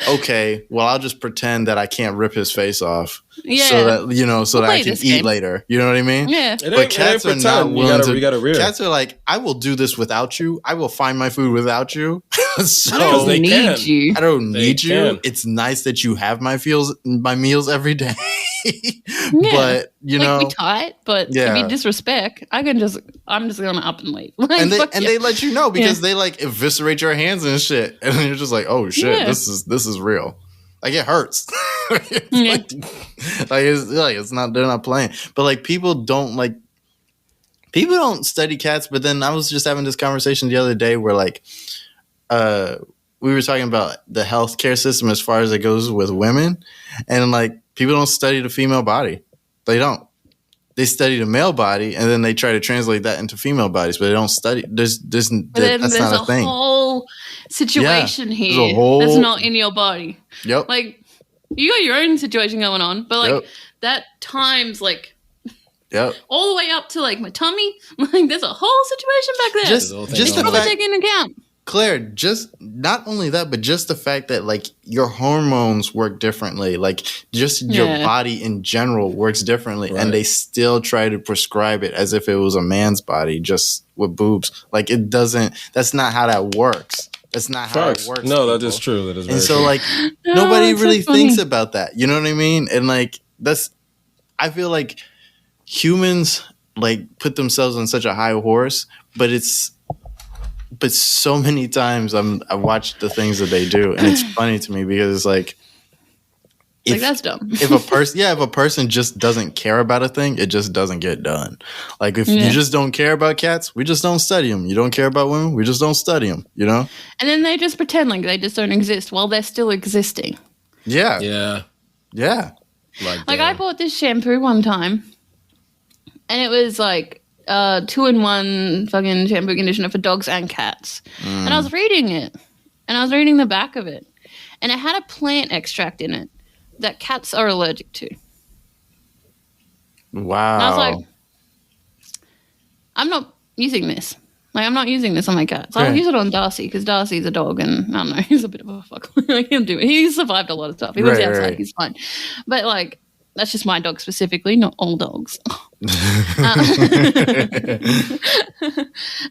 okay, well, I'll just pretend that I can't rip his face off. Yeah. So that, you know, that I can eat later. You know what I mean? Yeah. But cats are not willing to. Cats are like, I will do this without you. I will find my food without you. So I don't need you. I don't need you. It's nice that you have my meals every day. But you know, we tight. But if you disrespect, I'm just gonna up and leave. Like, and they let you know because they like eviscerate your hands and shit, and you're just like, oh shit, this is real. Like it hurts. It's not. They're not playing. But like people don't study cats. But then I was just having this conversation the other day where like, we were talking about the healthcare system as far as it goes with women, and like people don't study the female body. They don't. They study the male body, and then they try to translate that into female bodies, but they don't study. That's not a thing. Whole situation here that's not in your body. Yep. Like you got your own situation going on, but like that times like all the way up to like my tummy. Like there's a whole situation back there. Just to take into account. Claire, just not only that, but just the fact that like your hormones work differently, like just your body in general works differently, and they still try to prescribe it as if it was a man's body just with boobs. Like it doesn't. That's not how that works. That's not how it works. No, that is true. That is very true. So like nobody really thinks about that. You know what I mean? And like I feel like humans like put themselves on such a high horse, but so many times I watch the things that they do, and it's funny to me because it's like, that's dumb. if a person just doesn't care about a thing, it just doesn't get done. Like if you just don't care about cats, we just don't study them. You don't care about women, we just don't study them. You know. And then they just pretend like they just don't exist while they're still existing. Yeah. Yeah. Yeah. Like I bought this shampoo one time, and it was like 2-in-1 fucking shampoo conditioner for dogs and cats. And I was reading it, and I was reading the back of it, and it had a plant extract in it that cats are allergic to. Wow. And I was like, I'm not using this. Like, I'm not using this on my cats. I'll use it on Darcy because Darcy's a dog, and I don't know, he's a bit of a fuck. Like, he survived a lot of stuff. He lives outside. He's fine. But like, that's just my dog specifically, not all dogs. But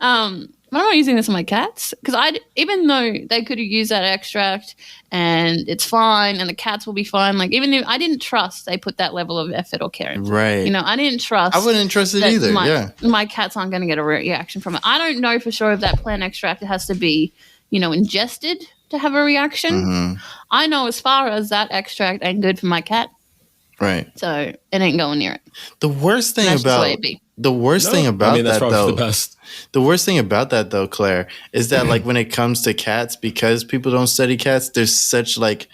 I'm not using this on my cats because even though they could use that extract and it's fine and the cats will be fine, like even if I didn't trust they put that level of effort or care into it. You know, I didn't trust. I wouldn't trust it either. My cats aren't going to get a reaction from it. I don't know for sure if that plant extract has to be, ingested to have a reaction. Mm-hmm. I know as far as that extract ain't good for my cat. Right. So it ain't going near it. The worst thing about the worst thing about that though, the worst thing about that though, Claire, is that like when it comes to cats, because people don't study cats, there's such like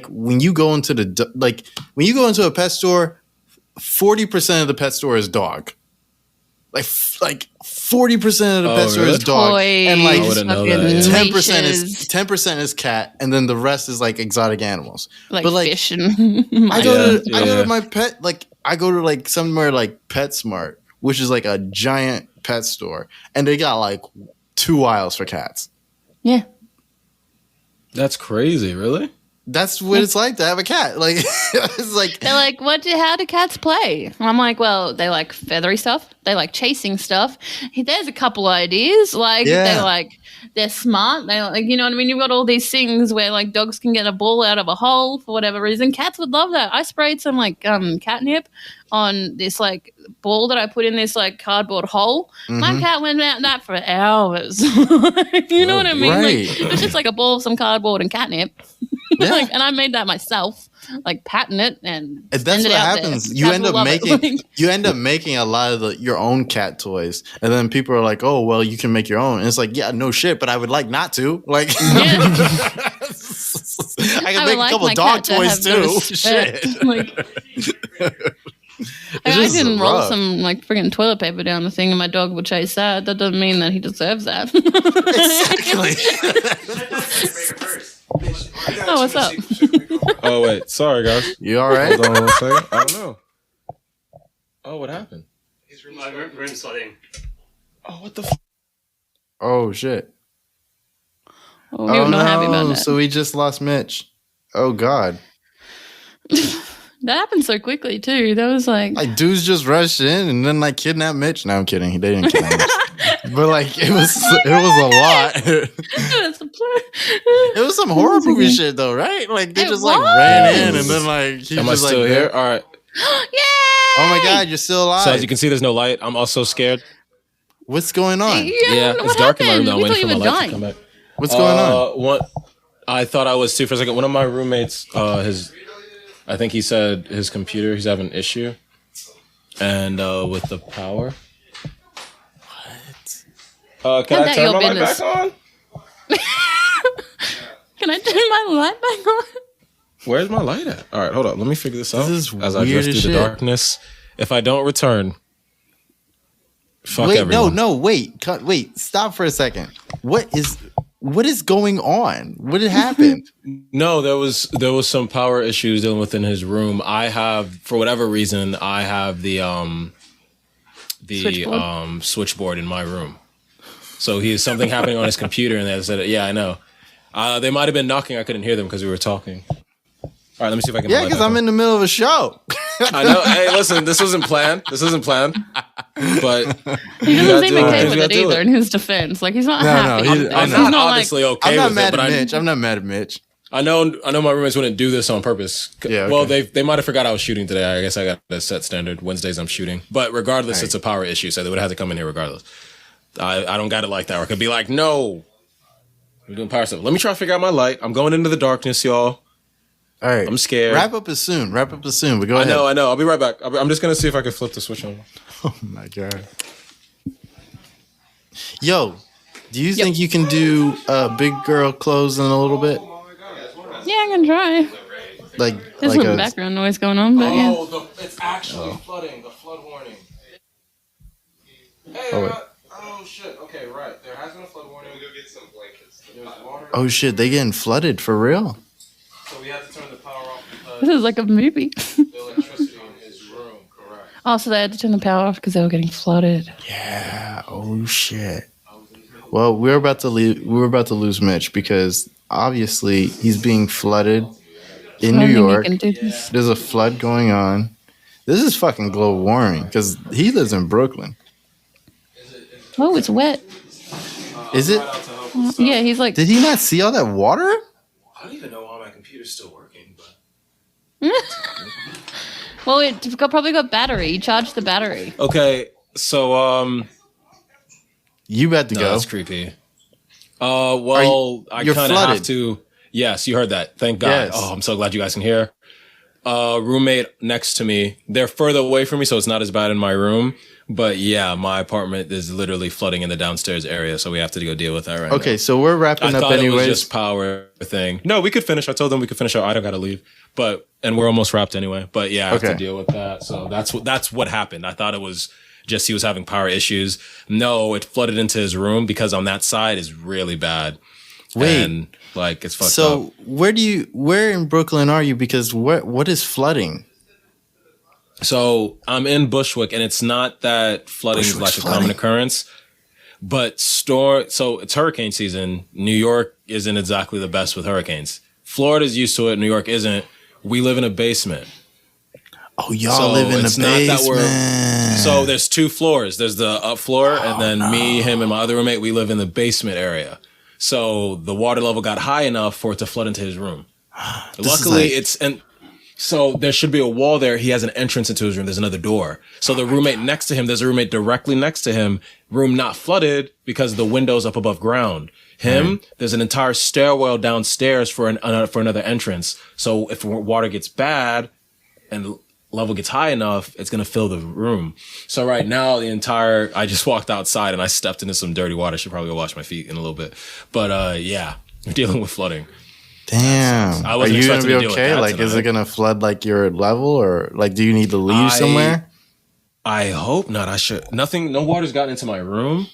when you go into a pet store, 40% of the pet store is dog. Like 40% of the pet store is dog, toys, and like 10% is cat, and then the rest is like exotic animals. Like but like fish and I go to my pet, like I go to like somewhere like PetSmart, which is like a giant pet store, and they got like 2 aisles for cats. Yeah, that's crazy. Really? That's what it's like to have a cat. Like it's like they're like, how do cats play? And I'm like, well, they like feathery stuff. They like chasing stuff. There's a couple ideas. Like they're smart. They like, you know what I mean? You've got all these things where like dogs can get a ball out of a hole for whatever reason. Cats would love that. I sprayed some like catnip on this like ball that I put in this like cardboard hole. Mm-hmm. My cat went at that for hours. You know what I mean? Right. Like, it was just like a ball of some cardboard and catnip. Yeah. Like, and I made that myself, like patting it, and that's what happens. You end up making a lot of your own cat toys, and then people are like, "Oh, well, you can make your own." And it's like, yeah, no shit, but I would like not to. Like, I can make a couple dog toys too. Shit. I can roll some like freaking toilet paper down the thing, and my dog will chase that. That doesn't mean that he deserves that. Exactly. Oh, what's up? Oh, wait. Sorry, guys. You all right? Hold on 1 second. I don't know. Oh, what happened? He's room sliding. Oh, what the Oh, shit. Oh, he was not happy about that. So we just lost Mitch. Oh, God. That happened so quickly, too. That was like dudes just rushed in and then like kidnapped Mitch. No, I'm kidding. They didn't kidnap Mitch. But like it was a lot. It was some horror movie shit though, right? Like they just like ran in and then like he's Am I just still like here? All right. Yay! Oh my God, you're still alive. So as you can see, there's no light. I'm also scared. What's going on? Yeah, it's dark in my room now. I'm waiting for my light to come back. What's going on? I thought I was too for a second. One of my roommates, I think he said his computer, he's having an issue. And with the power. What? Can I turn my light back on? Can I turn my light back on? Where's my light at? All right, hold on. Let me figure this out. This is as I drift through the darkness. If I don't return, fuck everyone. Wait, stop for a second. What is going on? What had happened? No, there was some power issues dealing with in his room. For whatever reason, I have the switchboard in my room. So something happening on his computer, and they said, "Yeah, I know." They might have been knocking. I couldn't hear them because we were talking. All right, let me see if I can. Yeah, because I'm in the middle of a show. I know. Hey, listen, this wasn't planned. But he doesn't seem okay with it either. In his defense, like he's not happy. I'm not honestly okay with it. I'm not mad at Mitch. I know my roommates wouldn't do this on purpose. Yeah, okay. Well, they might have forgot I was shooting today. I guess I got a set standard. Wednesdays I'm shooting. But regardless, It's a power issue, so they would have had to come in here regardless. I don't got it like that. Or I could be like, no, we're doing power stuff. Let me try to figure out my light. I'm going into the darkness, y'all. All right. I'm scared. Wrap up as soon. But go ahead. I know. I'll be right back. I'm just going to see if I can flip the switch on. Oh, my God. Yo, do you think you can do big girl clothes in a little bit? Yeah, I can try. There's some background noise going on, but yeah. It's actually flooding. The flood warning. Hey, oh, shit. Okay, right. There has been a flood warning. We'll go get some blankets. Oh, shit. They getting flooded for real? So we had to turn the power off because this is like a movie. The electricity in his room, correct. Oh, so they had to turn the power off because they were getting flooded. Yeah. Oh, shit. Well, we're about to lose Mitch because obviously he's being flooded in New York. There's a flood going on. This is fucking global warming because he lives in Brooklyn. Oh, it's wet. Is it? Yeah, he's like. Did he not see all that water? I don't even know why my computer's still working, but. Well, it probably got battery. You charged the battery. Okay, so you about to go? That's creepy. Well, I kind of have to. Yes, you heard that. Thank God. Yes. Oh, I'm so glad you guys can hear. Roommate next to me. They're further away from me, so it's not as bad in my room. But yeah, my apartment is literally flooding in the downstairs area, so we have to go deal with that right now. Okay, so we're wrapping up anyways. I thought it was just power thing. No, we could finish. I told them we could finish. I don't got to leave. And we're almost wrapped anyway. But yeah, I have to deal with that. So that's what happened. I thought it was just he was having power issues. No, it flooded into his room because on that side is really bad. Wait, and it's fucked up. So where in Brooklyn are you? Because what is flooding? So I'm in Bushwick, and it's not that flooding is like a common occurrence, but so it's hurricane season. New York isn't exactly the best with hurricanes. Florida's used to it. New York isn't. We live in a basement. Oh, y'all live in the basement. So there's 2 floors. There's the up floor, and then me, him, and my other roommate, we live in the basement area. So the water level got high enough for it to flood into his room. Luckily, so there should be a wall there. He has an entrance into his room. There's another door. So the roommate next to him, there's a roommate directly next to him, room not flooded because the window's up above ground. There's an entire stairwell downstairs for another entrance. So if water gets bad and level gets high enough, it's going to fill the room. So right now, I just walked outside and I stepped into some dirty water. I should probably go wash my feet in a little bit. But yeah, we're dealing with flooding. Damn. Are you going to be okay? Is it going to flood your level or do you need to leave somewhere? I hope not. No water's gotten into my room.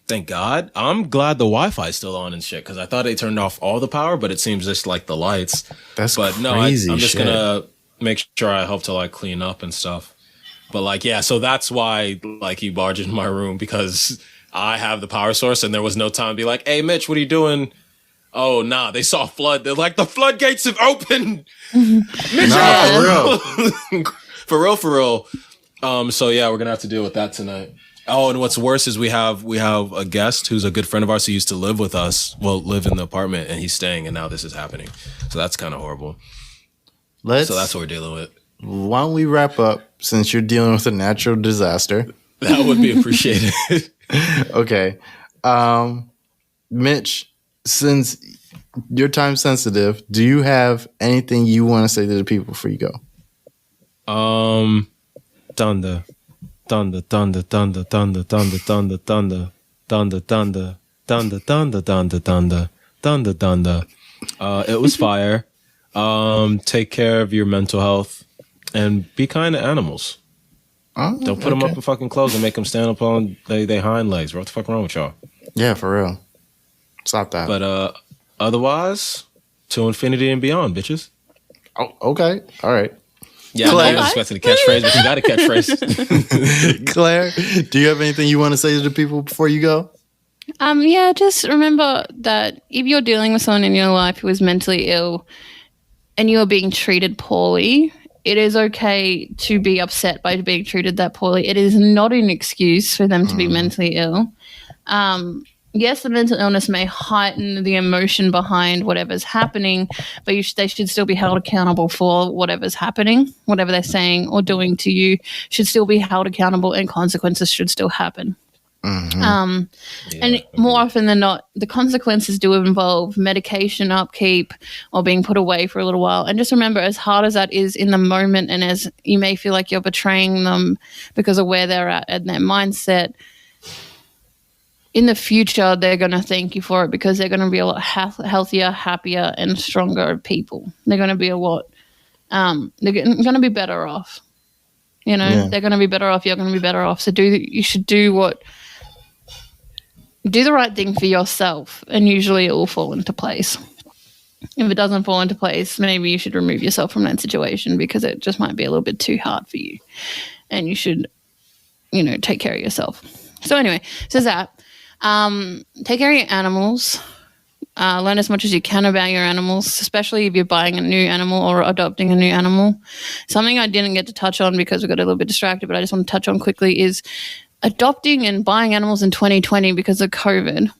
Thank God. I'm glad the Wi-Fi is still on and shit because I thought they turned off all the power, but it seems just like the lights. That's crazy. I'm just going to make sure I help to clean up and stuff. But so that's why he barged in my room because I have the power source and there was no time to be like, hey, Mitch, what are you doing? Oh, nah, they saw flood. They're like, the floodgates have opened. Mitch, for real. So yeah, we're going to have to deal with that tonight. Oh, and what's worse is we have a guest who's a good friend of ours who used to live with us. Well, live in the apartment and he's staying and now this is happening. So that's kind of horrible. So that's what we're dealing with. Why don't we wrap up since you're dealing with a natural disaster? That would be appreciated. Okay. Mitch, since you're time sensitive, do you have anything you want to say to the people before you go? Donda. Donda, Donda, Donda, Donda, Donda, Donda, Donda, Donda, Donda, Donda, Donda, Donda, Donda, Donda, Donda. It was fire. Take care of your mental health and be kind to animals. Don't put them up in fucking clothes and make them stand up on their hind legs. What the fuck wrong with y'all? Yeah, for real. Stop that. But otherwise, to infinity and beyond, bitches. Oh, okay. All right. Yeah, I was expecting a catchphrase, but you got a catchphrase. Claire, do you have anything you want to say to the people before you go? Yeah, just remember that if you're dealing with someone in your life who is mentally ill and you are being treated poorly, it is okay to be upset by being treated that poorly. It is not an excuse for them to be mentally ill. Yes, the mental illness may heighten the emotion behind whatever's happening, but they should still be held accountable for whatever's happening. Whatever they're saying or doing to you should still be held accountable and consequences should still happen. And more often than not, the consequences do involve medication upkeep or being put away for a little while. And just remember, as hard as that is in the moment and as you may feel like you're betraying them because of where they're at and their mindset, in the future, they're going to thank you for it because they're going to be a lot healthier, happier, and stronger people. They're going to be a lot, they're going to be better off. They're going to be better off. You're going to be better off. So you should do the right thing for yourself, and usually it will fall into place. If it doesn't fall into place, maybe you should remove yourself from that situation because it just might be a little bit too hard for you, and you should, take care of yourself. So anyway, so that. Take care of your animals. Learn as much as you can about your animals, especially if you're buying a new animal or adopting a new animal. Something I didn't get to touch on because we got a little bit distracted, but I just want to touch on quickly is adopting and buying animals in 2020 because of COVID.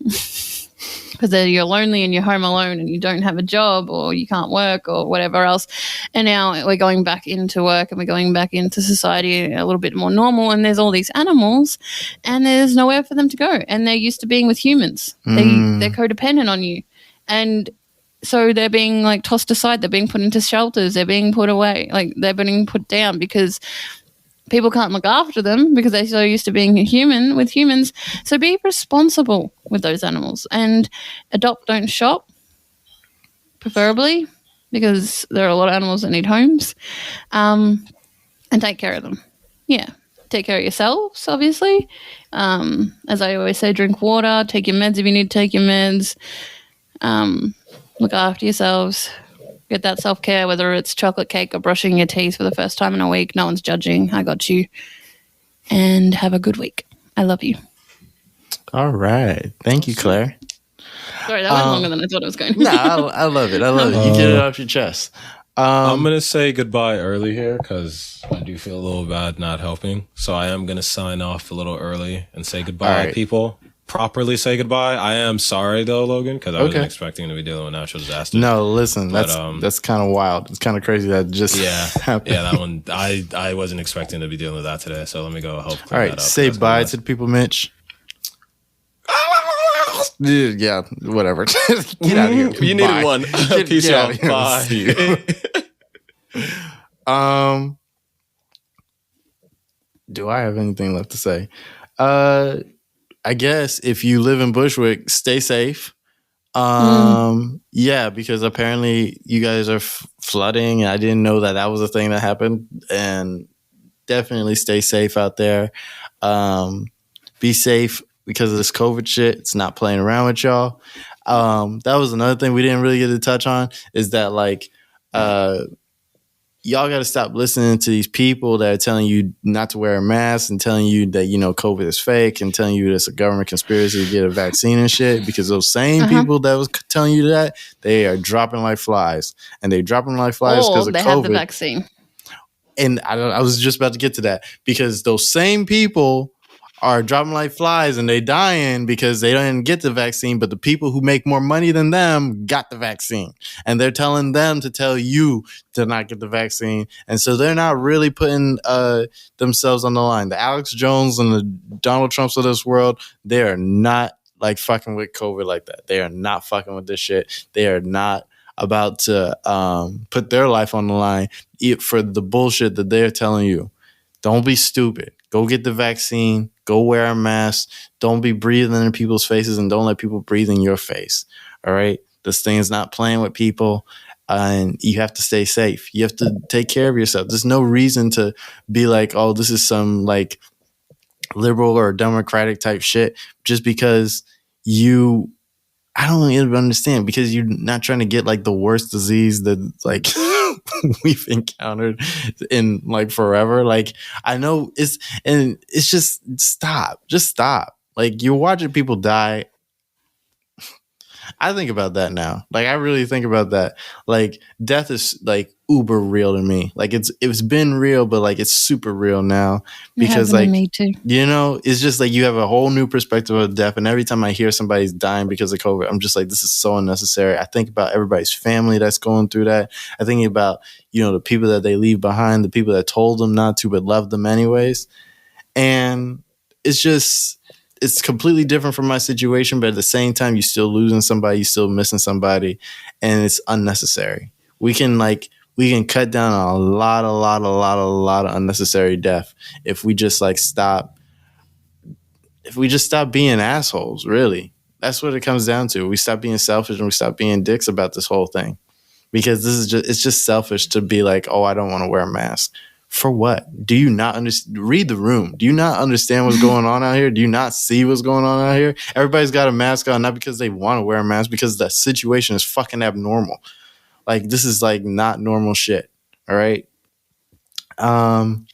Because you're lonely and you're home alone and you don't have a job or you can't work or whatever else. And now we're going back into work and we're going back into society a little bit more normal, and there's all these animals and there's nowhere for them to go. And they're used to being with humans. They're codependent on you. And so they're being like tossed aside. They're being put into shelters. They're being put away. Like they're being put down because people can't look after them because they're so used to being human with humans. So be responsible with those animals and adopt, don't shop, preferably, because there are a lot of animals that need homes, and take care of them. Yeah. Take care of yourselves, obviously. As I always say, drink water, take your meds if you need to take your meds, look after yourselves. Get that self-care, whether it's chocolate cake or brushing your teeth for the first time in a week. No one's judging. I got you. And have a good week. I love you. All right. Thank you, Claire. Sorry, that went longer than I thought it was going to. No, I love it. I love it. You get it off your chest. I'm going to say goodbye early here because I do feel a little bad not helping. So I am going to sign off a little early and say goodbye, right. people. Properly say goodbye. I am sorry though, Logan, because I wasn't expecting to be dealing with natural disasters. No, listen, that's kind of wild. It's kind of crazy that just happened. Yeah, that one I wasn't expecting to be dealing with that today. So let me go help clear All right, that up. say bye to the people, Mitch. Yeah, whatever. Get out of here. You needed one. Peace out. Bye. Do I have anything left to say? I guess if you live in Bushwick, stay safe. Yeah, because apparently you guys are flooding. I didn't know that was a thing that happened. And definitely stay safe out there. Be safe because of this COVID shit. It's not playing around with y'all. That was another thing we didn't really get to touch on is that like y'all got to stop listening to these people that are telling you not to wear a mask and telling you that, you know, COVID is fake and telling you it's a government conspiracy to get a vaccine and shit, because those same people that was telling you that, they are dropping like flies, and they dropping like flies because of COVID. They have the vaccine. And I was just about to get to that, because those same people are dropping like flies and they dying because they didn't get the vaccine, but the people who make more money than them got the vaccine, and they're telling them to tell you to not get the vaccine. And so they're not really putting themselves on the line. The Alex Jones and the Donald Trumps of this world, they are not like fucking with COVID like that. They are not fucking with this shit. They are not about to put their life on the line for the bullshit that they're telling you. Don't be stupid. Go get the vaccine. Go wear a mask. Don't be breathing in people's faces, and don't let people breathe in your face. All right? This thing is not playing with people, and you have to stay safe. You have to take care of yourself. There's no reason to be like, oh, this is some like liberal or democratic type shit just because I don't even understand, because you're not trying to get like the worst disease that like we've encountered in like forever. Like I know it's just stop. Like you're watching people die. I think about that now. Like I really think about that. Like death is like uber real to me. Like it's been real, but like it's super real now, because like me too. You know, it's just like you have a whole new perspective of death. And every time I hear somebody's dying because of COVID, I'm just like, this is so unnecessary. I think about everybody's family that's going through that. I think about, you know, the people that they leave behind, the people that told them not to but loved them anyways. And it's completely different from my situation, but at the same time, you're still losing somebody, you're still missing somebody, and it's unnecessary. We can cut down a lot of unnecessary death if we just like stop. If we just stop being assholes, really. That's what it comes down to. We stop being selfish and we stop being dicks about this whole thing, because it's just selfish to be like, oh, I don't want to wear a mask. For what? Do you not read the room? Do you not understand what's going on out here? Do you not see what's going on out here? Everybody's got a mask on, not because they want to wear a mask, because the situation is fucking abnormal. Like this is like not normal shit. All right. And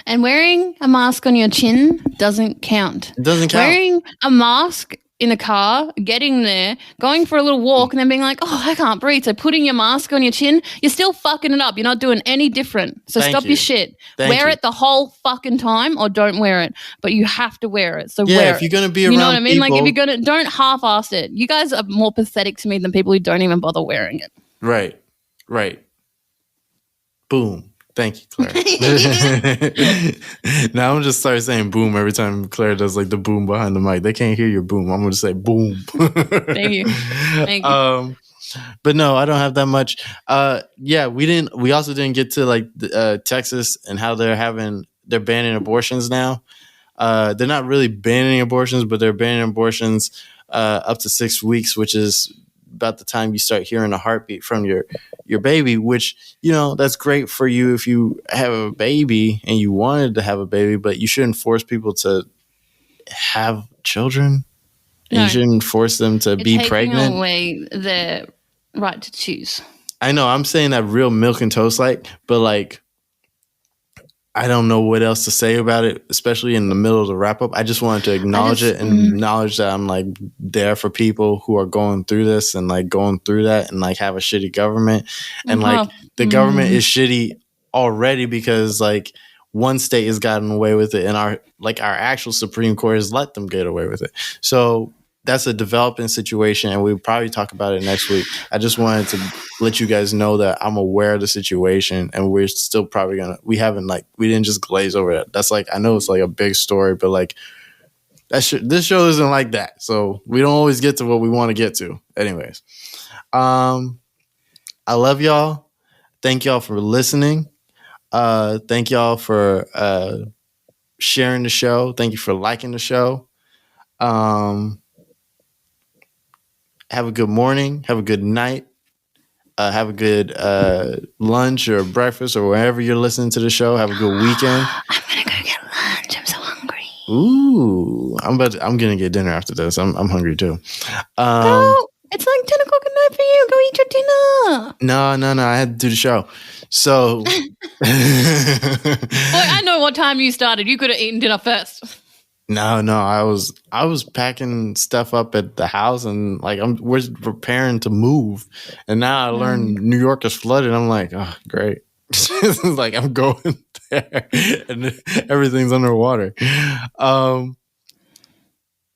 wearing a mask on your chin doesn't count. It doesn't count. Wearing a mask in the car, getting there, going for a little walk, and then being like, oh, I can't breathe. So putting your mask on your chin, you're still fucking it up. You're not doing any different. So stop your shit. Wear it the whole fucking time or don't wear it. But you have to wear it. So wear it. If you're going to be around you know what I mean? people, like if you're going to, don't half-ass it. You guys are more pathetic to me than people who don't even bother wearing it. Right. Boom. Thank you, Claire. Now I'm going to just start saying boom every time Claire does like the boom behind the mic. They can't hear your boom. I'm going to say boom. Thank you. But no, I don't have that much. We also didn't get to like Texas and how they're banning abortions now. They're not really banning abortions, but they're banning abortions up to 6 weeks, which is about the time you start hearing a heartbeat from your baby, which, you know, that's great for you if you have a baby and you wanted to have a baby, but you shouldn't force people to have children. No, you shouldn't force them to be pregnant. Taking away their right to choose. I know. I'm saying that real milk and toast but like, I don't know what else to say about it, especially in the middle of the wrap up. I just wanted to acknowledge it and acknowledge that I'm like there for people who are going through this and like going through that and like have a shitty government. And like the government is shitty already because like one state has gotten away with it and our actual Supreme Court has let them get away with it. So that's a developing situation, and we'll probably talk about it next week. I just wanted to let you guys know that I'm aware of the situation, and we're still probably we didn't just glaze over it. That's like, I know it's like a big story, but like this show isn't like that. So we don't always get to what we want to get to. Anyways, I love y'all. Thank y'all for listening. Thank y'all for sharing the show. Thank you for liking the show. Have a good morning. Have a good night. Have a good lunch or breakfast or wherever you're listening to the show. Have a good weekend. I'm gonna go get lunch. I'm so hungry. Ooh, I'm gonna get dinner after this. I'm hungry too. Girl, it's like 10 o'clock at night for you. Go eat your dinner. No. I had to do the show. So Boy, I know what time you started. You could have eaten dinner first. No, I was packing stuff up at the house and like we're preparing to move, and now I learned New York is flooded. I'm like, oh, great! Like I'm going there, and everything's underwater.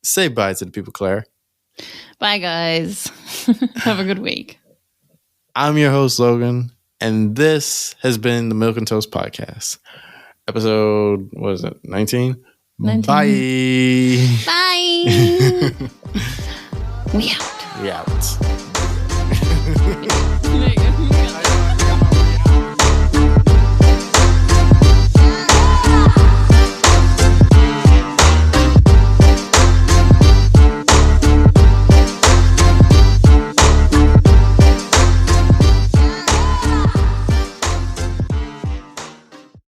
Say bye to the people, Claire. Bye, guys. Have a good week. I'm your host, Logan, and this has been the Milk and Toast Podcast, episode 19. 19. Bye. Bye. We out. We out.